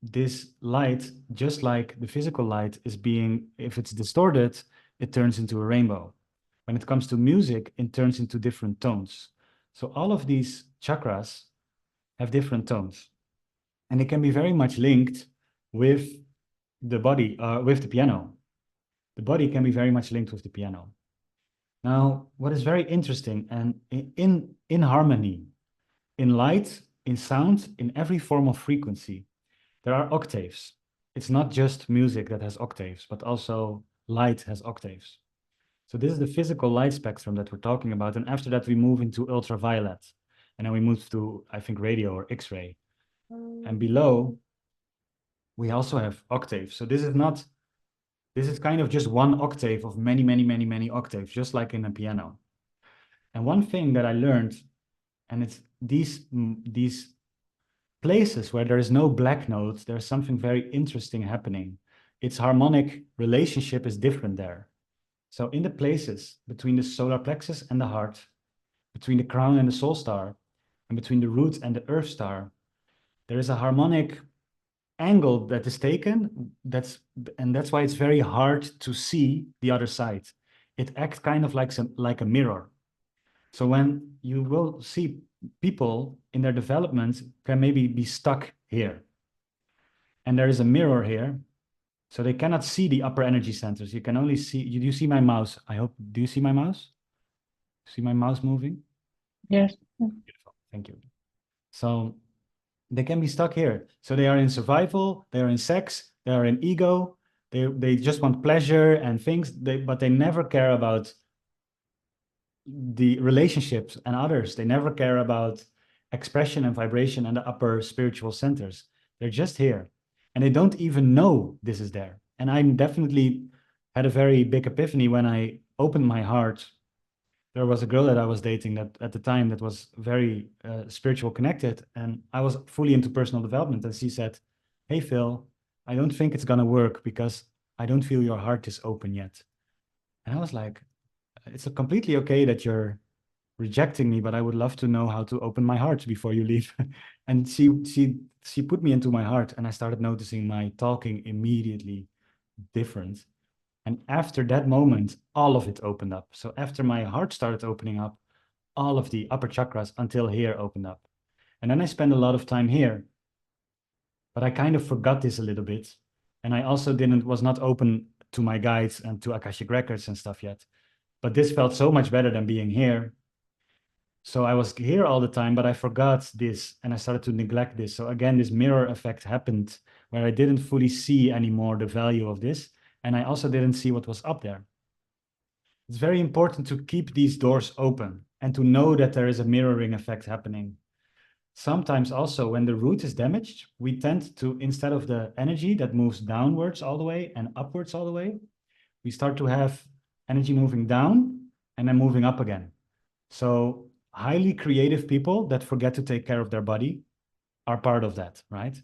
This light, just like the physical light, is being, if it's distorted, it turns into a rainbow. When it comes to music, it turns into different tones. So all of these chakras have different tones. And it can be very much linked with the body, with the piano. The body can be very much linked with the piano. Now, what is very interesting, and in harmony, in light, in sound, in every form of frequency, there are octaves. It's not just music that has octaves, but also light has octaves. So this is the physical light spectrum that we're talking about. And after that, we move into ultraviolet. And then we move to, I think, radio or X-ray. And below, we also have octaves. So this is kind of just one octave of many, many, many, many octaves, just like in a piano. And one thing that I learned, and it's these places where there is no black notes, there's something very interesting happening. Its harmonic relationship is different there. So in the places between the solar plexus and the heart, between the crown and the soul star, and between the root and the earth star, there is a harmonic angle that is taken. That's why it's very hard to see the other side. It acts kind of like a mirror. So when you will see people in their development can maybe be stuck here, and there is a mirror here, so they cannot see the upper energy centers. You can only see, you see my mouse? I hope, do you see my mouse? See my mouse moving?
Yes.
Beautiful, thank you. So They can be stuck here. So they are in survival, they are in sex, they are in ego, they just want pleasure and things, but they never care about the relationships and others. They never care about expression and vibration and the upper spiritual centers. They're just here. And they don't even know this is there. And I definitely had a very big epiphany when I opened my heart. There was a girl that I was dating that at the time that was very spiritual connected, and I was fully into personal development. And she said, "Hey Phil, I don't think it's gonna work because I don't feel your heart is open yet." And I was like, "It's completely okay that you're rejecting me, but I would love to know how to open my heart before you leave." And she put me into my heart, and I started noticing my talking immediately different. And after that moment, all of it opened up. So after my heart started opening up, all of the upper chakras until here opened up. And then I spent a lot of time here, but I kind of forgot this a little bit. And I also was not open to my guides and to Akashic records and stuff yet. But this felt so much better than being here. So I was here all the time, but I forgot this and I started to neglect this. So again, this mirror effect happened where I didn't fully see anymore the value of this. And I also didn't see what was up there. It's very important to keep these doors open and to know that there is a mirroring effect happening. Sometimes also when the root is damaged, we tend to, instead of the energy that moves downwards all the way and upwards all the way, we start to have energy moving down and then moving up again. So highly creative people that forget to take care of their body are part of that, right?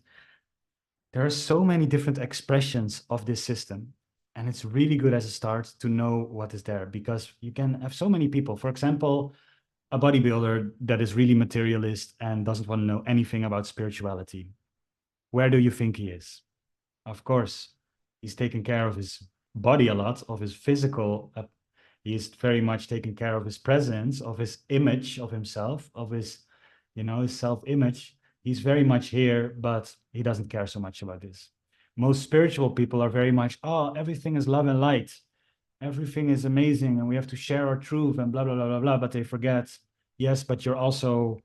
There are so many different expressions of this system. And it's really good as a start to know what is there, because you can have so many people. For example, a bodybuilder that is really materialist and doesn't want to know anything about spirituality. Where do you think he is? Of course, he's taking care of his body a lot, of his physical. He's very much taking care of his presence, of his image of himself, of his, his self-image. He's very much here, but he doesn't care so much about this. Most spiritual people are very much, oh, everything is love and light. Everything is amazing, and we have to share our truth and blah, blah, blah, blah, blah. But they forget, yes, but you're also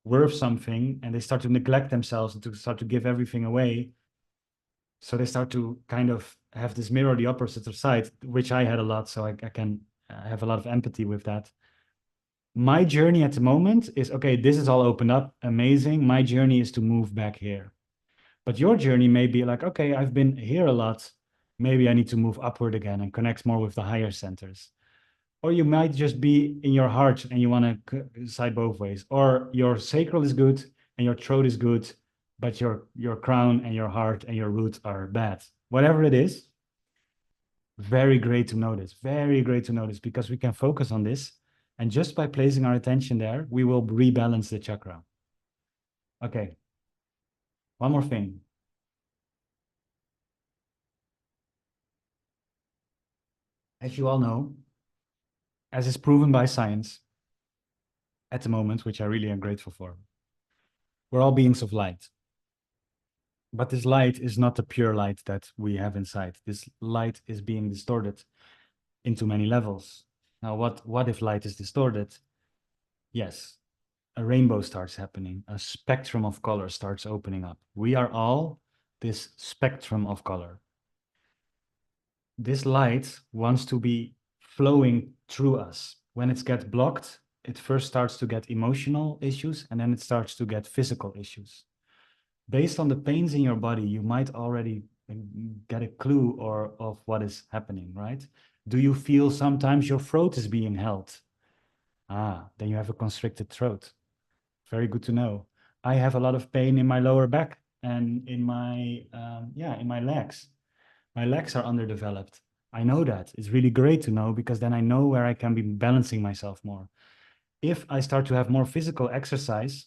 worth something, and they start to neglect themselves and to start to give everything away. So they start to kind of have this mirror the opposite of side, which I had a lot. So I can have a lot of empathy with that. My journey at the moment is, okay, this is all opened up, amazing. My journey is to move back here. But your journey may be like, okay, I've been here a lot. Maybe I need to move upward again and connect more with the higher centers. Or you might just be in your heart and you want to side both ways. Or your sacral is good and your throat is good, but your crown and your heart and your root are bad. Whatever it is, very great to notice. Very great to notice, because we can focus on this. And just by placing our attention there, we will rebalance the chakra. Okay. One more thing. As you all know, as is proven by science at the moment, which I really am grateful for, we're all beings of light. But this light is not the pure light that we have inside. This light is being distorted into many levels. Now, what if light is distorted? Yes, a rainbow starts happening. A spectrum of color starts opening up. We are all this spectrum of color. This light wants to be flowing through us. When it gets blocked, it first starts to get emotional issues, and then it starts to get physical issues. Based on the pains in your body, you might already get a clue of what is happening, right? Do you feel sometimes your throat is being held? Then you have a constricted throat. Very good to know. I have a lot of pain in my lower back and in my legs. My legs are underdeveloped. I know that. It's really great to know, because then I know where I can be balancing myself more. If I start to have more physical exercise,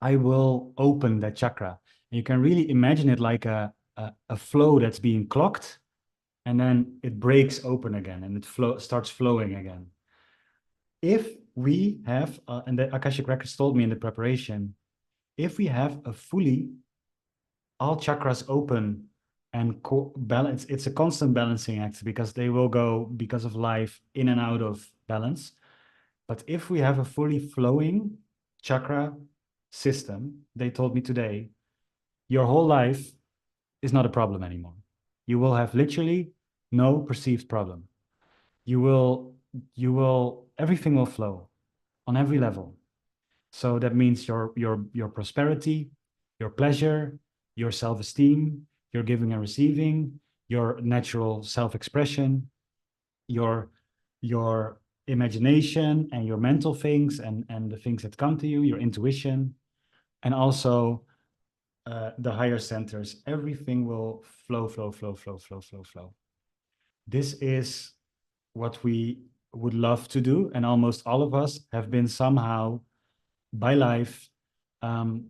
I will open that chakra. And you can really imagine it like a flow that's being clogged, and then it breaks open again and it starts flowing again. If we have, and the Akashic Records told me in the preparation, if we have a fully all chakras open and balance, it's a constant balancing act, because they will go, because of life, in and out of balance. But if we have a fully flowing chakra system, they told me today, your whole life is not a problem anymore. You will have literally no perceived problem. You will, everything will flow on every level. So that means your prosperity, your pleasure, your self-esteem, your giving and receiving, your natural self-expression, your your imagination and your mental things and the things that come to you, your intuition, and also the higher centers. Everything will flow, flow, flow, flow, flow, flow, flow. This is what we would love to do, and almost all of us have been somehow by life um,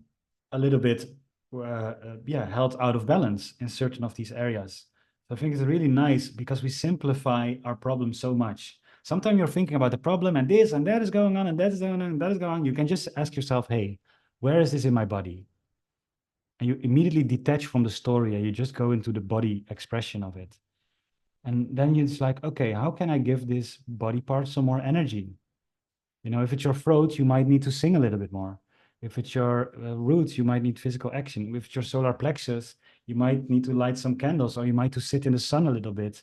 a little bit yeah, held out of balance in certain of these areas. So I think it's really nice because we simplify our problem so much. Sometimes you're thinking about the problem and this and that is going on and that is going on and that is going on. You can just ask yourself, hey, where is this in my body? And you immediately detach from the story and you just go into the body expression of it. And then it's like, okay, how can I give this body part some more energy? You know, if it's your throat, you might need to sing a little bit more. If it's your roots, you might need physical action. If it's your solar plexus, you might need to light some candles, or you might to sit in the sun a little bit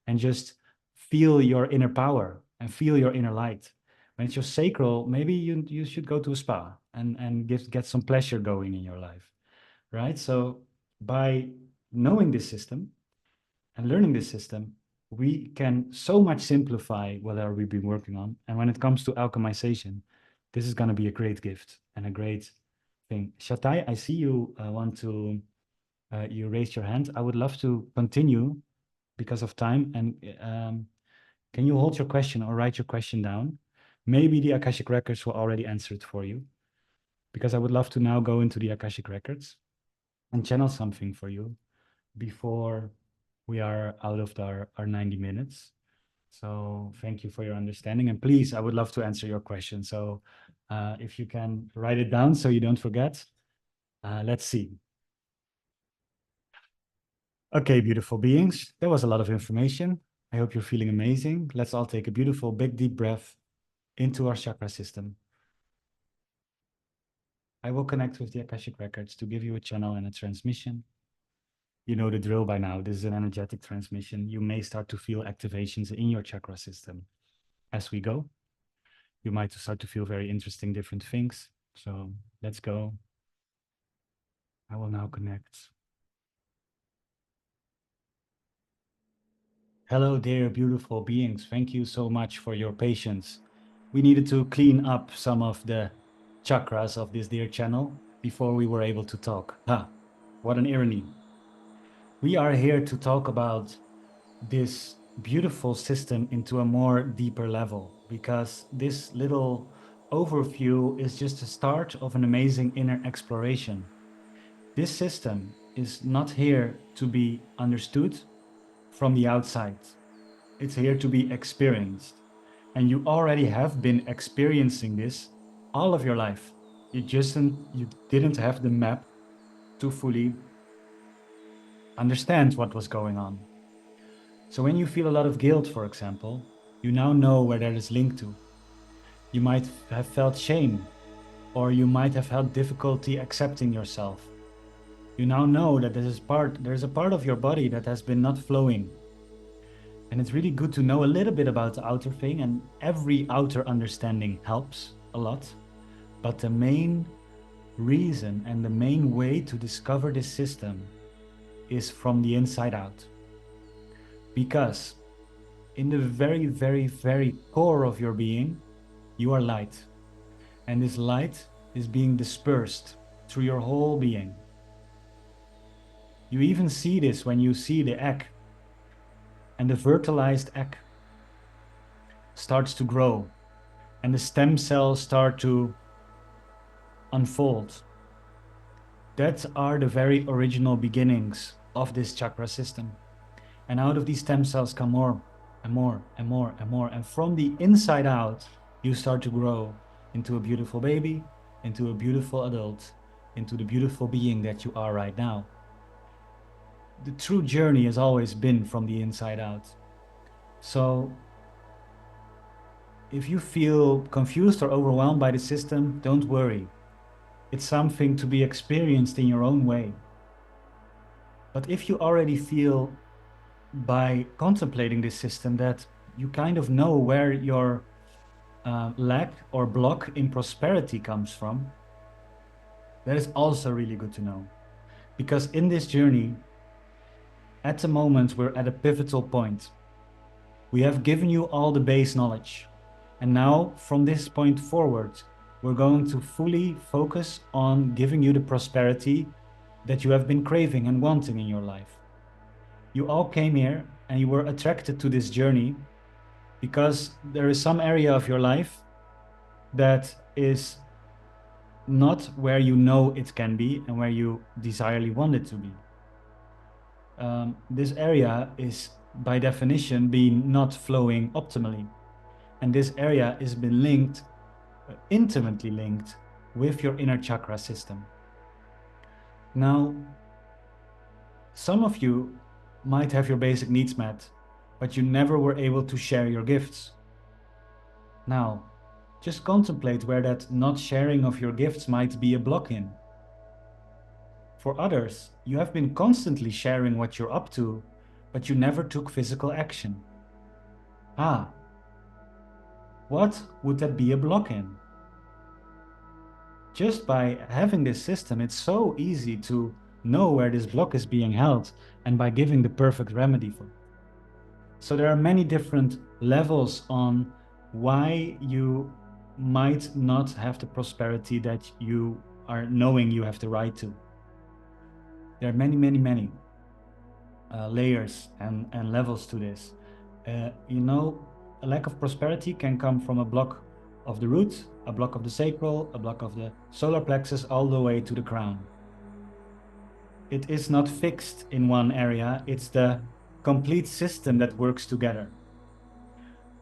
and just feel your inner power and feel your inner light. When it's your sacral, maybe you should go to a spa and get some pleasure going in your life, right? So by knowing this system and learning this system, we can so much simplify whatever we've been working on. And when it comes to alchemization, this is going to be a great gift and a great thing. Shatai, I see you want to, you raised your hand. I would love to continue because of time. And can you hold your question or write your question down? Maybe the Akashic Records will already answer it for you, because I would love to now go into the Akashic Records and channel something for you before we are out of our 90 minutes. So thank you for your understanding. And please, I would love to answer your question. So if you can write it down so you don't forget. Let's see. Okay, beautiful beings. That was a lot of information. I hope you're feeling amazing. Let's all take a beautiful, big, deep breath into our chakra system. I will connect with the Akashic Records to give you a channel and a transmission. You know the drill by now. This is an energetic transmission. You may start to feel activations in your chakra system as we go. You might start to feel very interesting different things. So let's go. I will now connect. Hello, dear beautiful beings. Thank you so much for your patience. We needed to clean up some of the chakras of this dear channel before we were able to talk. What an irony. We are here to talk about this beautiful system into a more deeper level, because this little overview is just a start of an amazing inner exploration. This system is not here to be understood from the outside. It's here to be experienced. And you already have been experiencing this all of your life. You didn't have the map to fully understand what was going on. So when you feel a lot of guilt, for example, you now know where that is linked to. You might have felt shame, or you might have had difficulty accepting yourself. You now know that there's a part of your body that has been not flowing. And it's really good to know a little bit about the outer thing, and every outer understanding helps a lot. But the main reason and the main way to discover this system is from the inside out. Because in the very, very, very core of your being, you are light. And this light is being dispersed through your whole being. You even see this when you see the egg. And the fertilized egg starts to grow. And the stem cells start to unfold. That are the very original beginnings of this chakra system. And out of these stem cells come more and more and more and more. And from the inside out, you start to grow into a beautiful baby, into a beautiful adult, into the beautiful being that you are right now. The true journey has always been from the inside out. So if you feel confused or overwhelmed by the system, don't worry. It's something to be experienced in your own way. But if you already feel by contemplating this system that you kind of know where your lack or block in prosperity comes from, that is also really good to know. Because in this journey, at the moment, we're at a pivotal point. We have given you all the base knowledge. And now, from this point forward, we're going to fully focus on giving you the prosperity that you have been craving and wanting in your life. You all came here and you were attracted to this journey because there is some area of your life that is not where you know it can be and where you desirely want it to be. This area is by definition being not flowing optimally. And this area is been linked, intimately linked with your inner chakra system. Now, some of you might have your basic needs met, but you never were able to share your gifts. Now, just contemplate where that not sharing of your gifts might be a block in. For others, you have been constantly sharing what you're up to, but you never took physical action. What would that be a block in? Just by having this system, it's so easy to know where this block is being held and by giving the perfect remedy for it. So there are many different levels on why you might not have the prosperity that you are knowing you have the right to. There are many layers and levels to this. A lack of prosperity can come from a block of the root, a block of the sacral, a block of the solar plexus, all the way to the crown. It is not fixed in one area, it's the complete system that works together.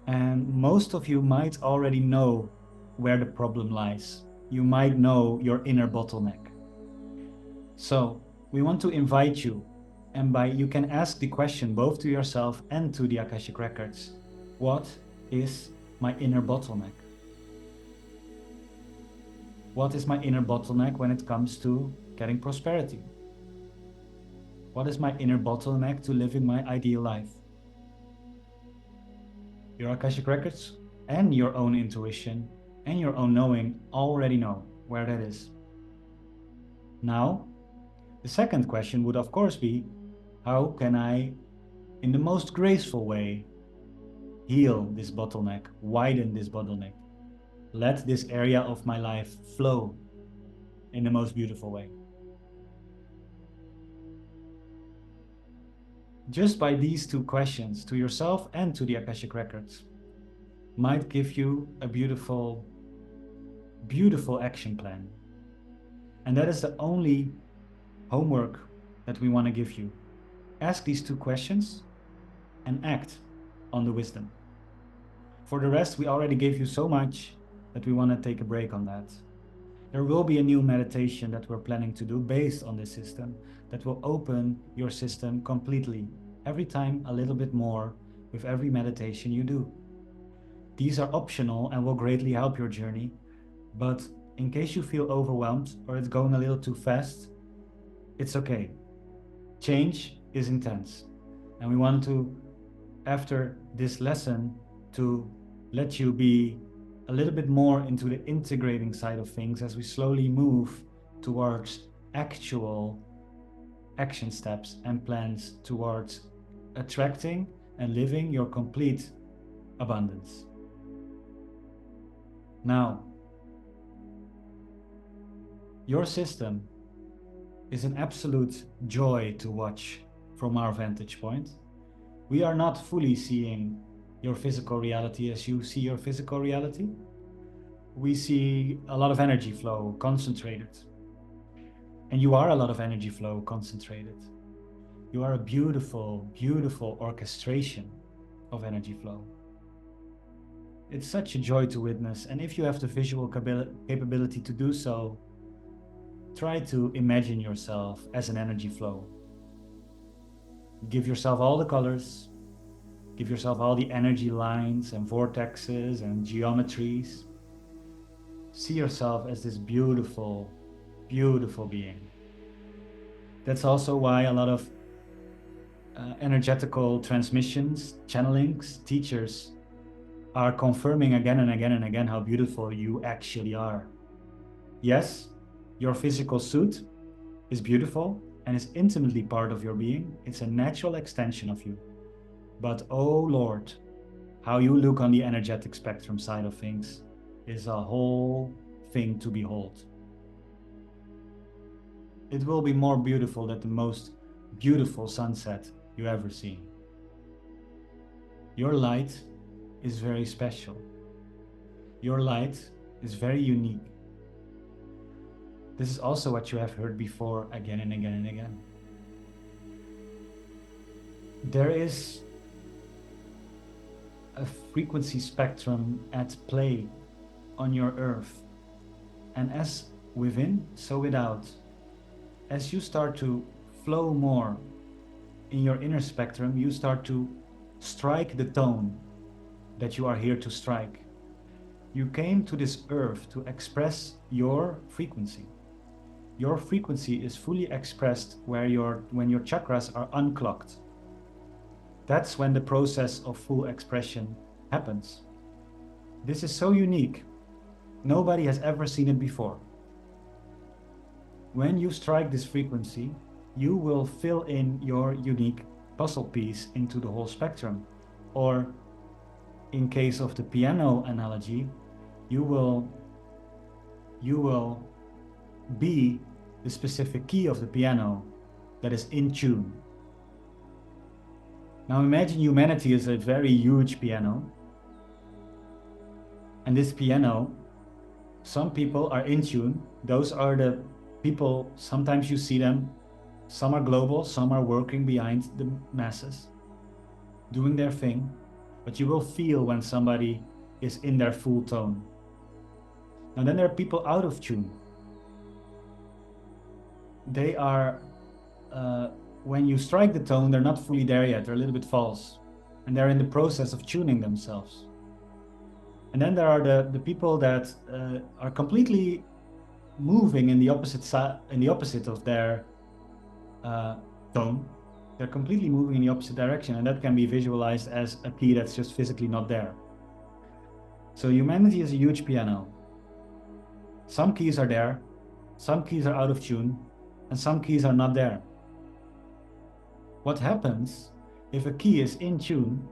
And most of you might already know where the problem lies. You might know your inner bottleneck. So we want to invite you, and you can ask the question both to yourself and to the Akashic Records. What is my inner bottleneck? What is my inner bottleneck when it comes to getting prosperity? What is my inner bottleneck to living my ideal life? Your Akashic Records and your own intuition and your own knowing already know where that is. Now, the second question would of course be, how can I, in the most graceful way, heal this bottleneck, widen this bottleneck, let this area of my life flow in the most beautiful way? Just by these two questions to yourself and to the Akashic Records might give you a beautiful, beautiful action plan. And that is the only homework that we want to give you. Ask these two questions and act on the wisdom. For the rest, we already gave you so much that we want to take a break on that. There will be a new meditation that we're planning to do based on this system that will open your system completely, every time a little bit more with every meditation you do. These are optional and will greatly help your journey, but in case you feel overwhelmed or it's going a little too fast, it's okay. Change is intense, and we want to, after this lesson, to let you be a little bit more into the integrating side of things as we slowly move towards actual action steps and plans towards attracting and living your complete abundance. Now, your system is an absolute joy to watch from our vantage point. We are not fully seeing your physical reality as you see your physical reality. We see a lot of energy flow concentrated. And you are a lot of energy flow concentrated. You are a beautiful, beautiful orchestration of energy flow. It's such a joy to witness, and if you have the visual capability to do so, try to imagine yourself as an energy flow. Give yourself all the colors, give yourself all the energy lines and vortexes and geometries. See yourself as this beautiful Beautiful being. That's also why a lot of energetical transmissions, channelings, teachers are confirming again and again and again how beautiful you actually are. Yes, your physical suit is beautiful and is intimately part of your being. It's a natural extension of you. But oh Lord, how you look on the energetic spectrum side of things is a whole thing to behold. It will be more beautiful than the most beautiful sunset you ever seen. Your light is very special. Your light is very unique. This is also what you have heard before again and again and again. There is a frequency spectrum at play on your earth. And as within, so without. As you start to flow more in your inner spectrum, you start to strike the tone that you are here to strike. You came to this earth to express your frequency. Your frequency is fully expressed when your chakras are unclogged. That's when the process of full expression happens. This is so unique. Nobody has ever seen it before. When you strike this frequency, you will fill in your unique puzzle piece into the whole spectrum. Or in case of the piano analogy, you will be the specific key of the piano that is in tune. Now imagine humanity is a very huge piano. And this piano, some people are in tune. Those are the people, sometimes you see them. Some are global, some are working behind the masses, doing their thing. But you will feel when somebody is in their full tone. Now then there are people out of tune. They are, when you strike the tone, they're not fully there yet. They're a little bit false. And they're in the process of tuning themselves. And then there are the people that are completely moving in the opposite of their tone. They're completely moving in the opposite direction, and that can be visualized as a key that's just physically not there. So humanity is a huge piano. Some keys are there, some keys are out of tune, and some keys are not there. What happens if a key is in tune?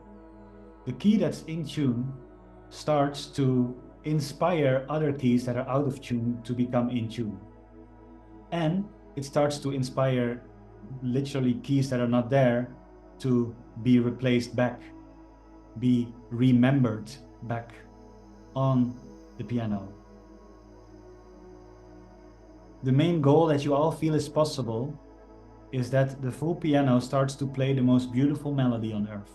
The key that's in tune starts to inspire other keys that are out of tune to become in tune. And it starts to inspire literally keys that are not there to be replaced back, be remembered back on the piano. The main goal that you all feel is possible is that the full piano starts to play the most beautiful melody on earth.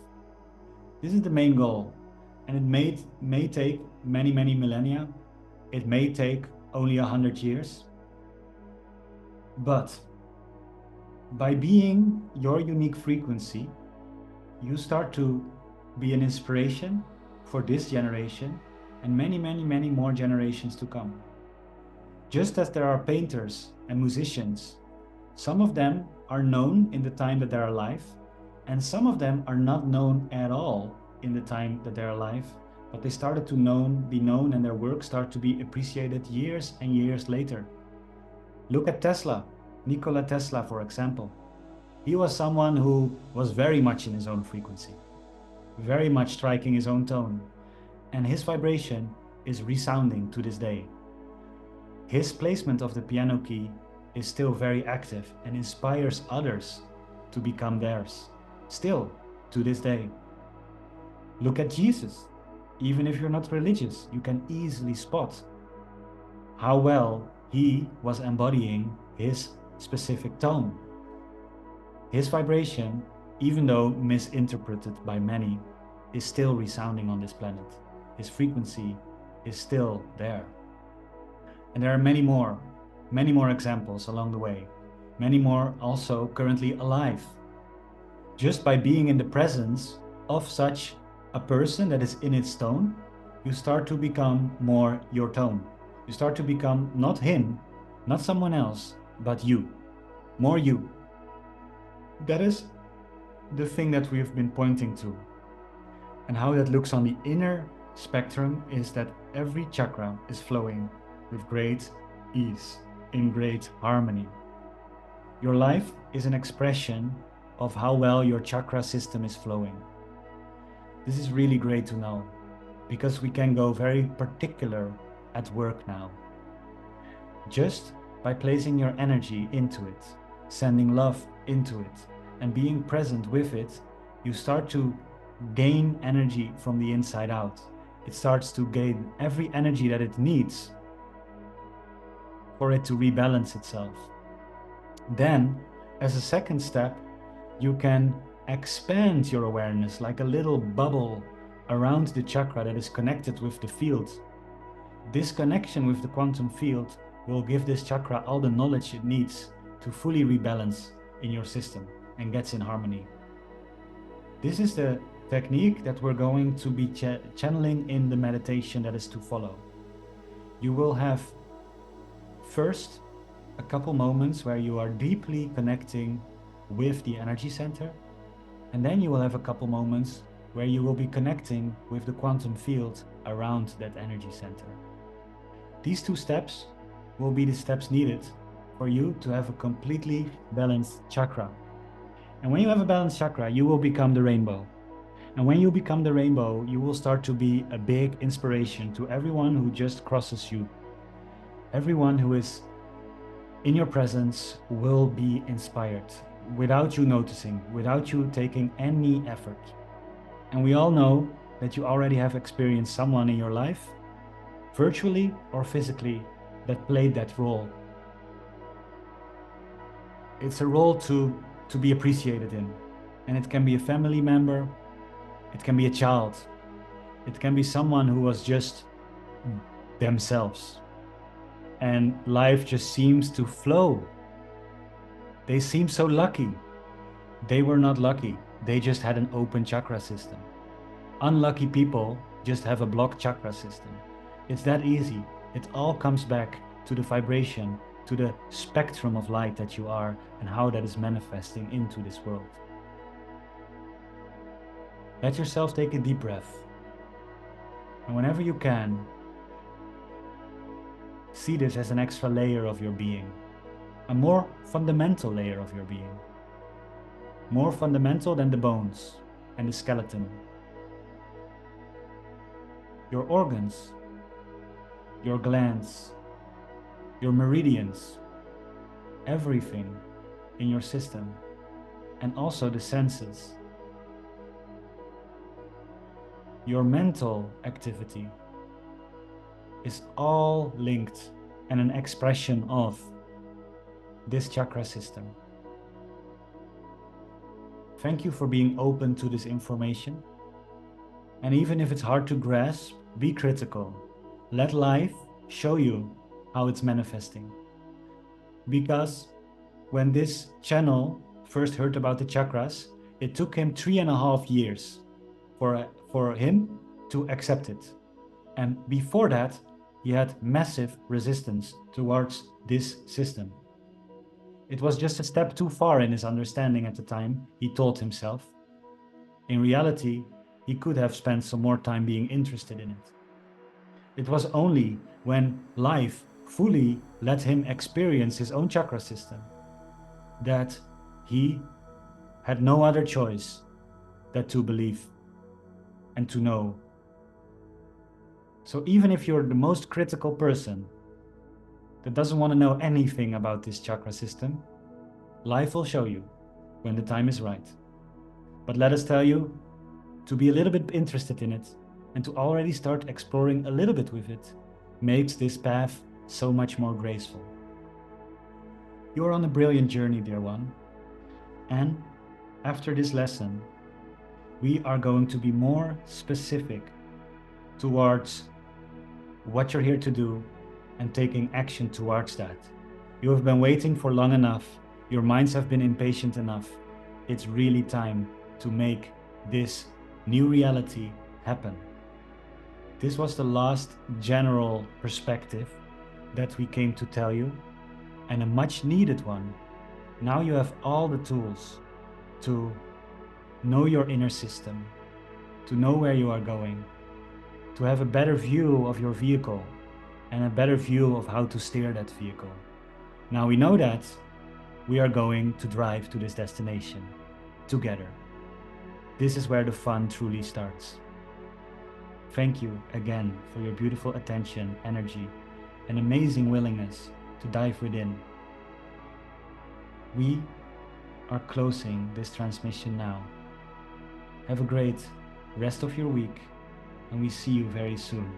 This is the main goal. And it may take many, many millennia. It may take only 100 years. But by being your unique frequency, you start to be an inspiration for this generation and many, many, many more generations to come. Just as there are painters and musicians, some of them are known in the time that they're alive, and some of them are not known at all in the time that they're alive, but they started to be known and their work started to be appreciated years and years later. Look at Tesla, Nikola Tesla, for example. He was someone who was very much in his own frequency, very much striking his own tone, and his vibration is resounding to this day. His placement of the piano key is still very active and inspires others to become theirs, still to this day. Look at Jesus. Even if you're not religious, you can easily spot how well he was embodying his specific tone. His vibration, even though misinterpreted by many, is still resounding on this planet. His frequency is still there. And there are many more examples along the way. Many more also currently alive. Just by being in the presence of such a person that is in its tone, you start to become more your tone. You start to become not him, Not someone else, but you. More you. That is the thing that we've been pointing to. And how that looks on the inner spectrum is that every chakra is flowing with great ease, in great harmony. Your life is an expression of how well your chakra system is flowing. This is really great to know, because we can go very particular at work now. Just by placing your energy into it, sending love into it, and being present with it, you start to gain energy from the inside out. It starts to gain every energy that it needs for it to rebalance itself. Then, as a second step, you can expand your awareness like a little bubble around the chakra that is connected with the field. This connection with the quantum field will give this chakra all the knowledge it needs to fully rebalance in your system and gets in harmony. This is the technique that we're going to be channeling in the meditation that is to follow. You will have first a couple moments where you are deeply connecting with the energy center, and then you will have a couple moments where you will be connecting with the quantum field around that energy center. These two steps will be the steps needed for you to have a completely balanced chakra. And when you have a balanced chakra, you will become the rainbow. And when you become the rainbow, you will start to be a big inspiration to everyone who just crosses you. Everyone who is in your presence will be inspired without you noticing, without you taking any effort. And we all know that you already have experienced someone in your life, virtually or physically, that played that role. It's a role to be appreciated in. And it can be a family member, it can be a child, it can be someone who was just themselves. And life just seems to flow. They seem so lucky. They were not lucky. They just had an open chakra system. Unlucky people just have a blocked chakra system. It's that easy. It all comes back to the vibration, to the spectrum of light that you are and how that is manifesting into this world. Let yourself take a deep breath. And whenever you can, see this as an extra layer of your being, a more fundamental layer of your being, more fundamental than the bones and the skeleton. Your organs, your glands, your meridians, everything in your system, and also the senses. Your mental activity is all linked and an expression of this chakra system. Thank you for being open to this information. And even if it's hard to grasp, be critical. Let life show you how it's manifesting. Because when this channel first heard about the chakras, it took him 3.5 years for him to accept it. And before that, he had massive resistance towards this system. It was just a step too far in his understanding at the time, he told himself. In reality, he could have spent some more time being interested in it. It was only when life fully let him experience his own chakra system that he had no other choice than to believe and to know. So even if you're the most critical person that doesn't want to know anything about this chakra system, life will show you when the time is right. But let us tell you to be a little bit interested in it and to already start exploring a little bit with it makes this path so much more graceful. You're on a brilliant journey, dear one. And after this lesson, we are going to be more specific towards what you're here to do and taking action towards that. You have been waiting for long enough. Your minds have been impatient enough. It's really time to make this new reality happen. This was the last general perspective that we came to tell you. and a much needed one. Now you have all the tools to know your inner system, to know where you are going, to have a better view of your vehicle and a better view of how to steer that vehicle. Now we know that we are going to drive to this destination together. This is where the fun truly starts. Thank you again for your beautiful attention, energy, and amazing willingness to dive within. We are closing this transmission now. Have a great rest of your week, and we see you very soon.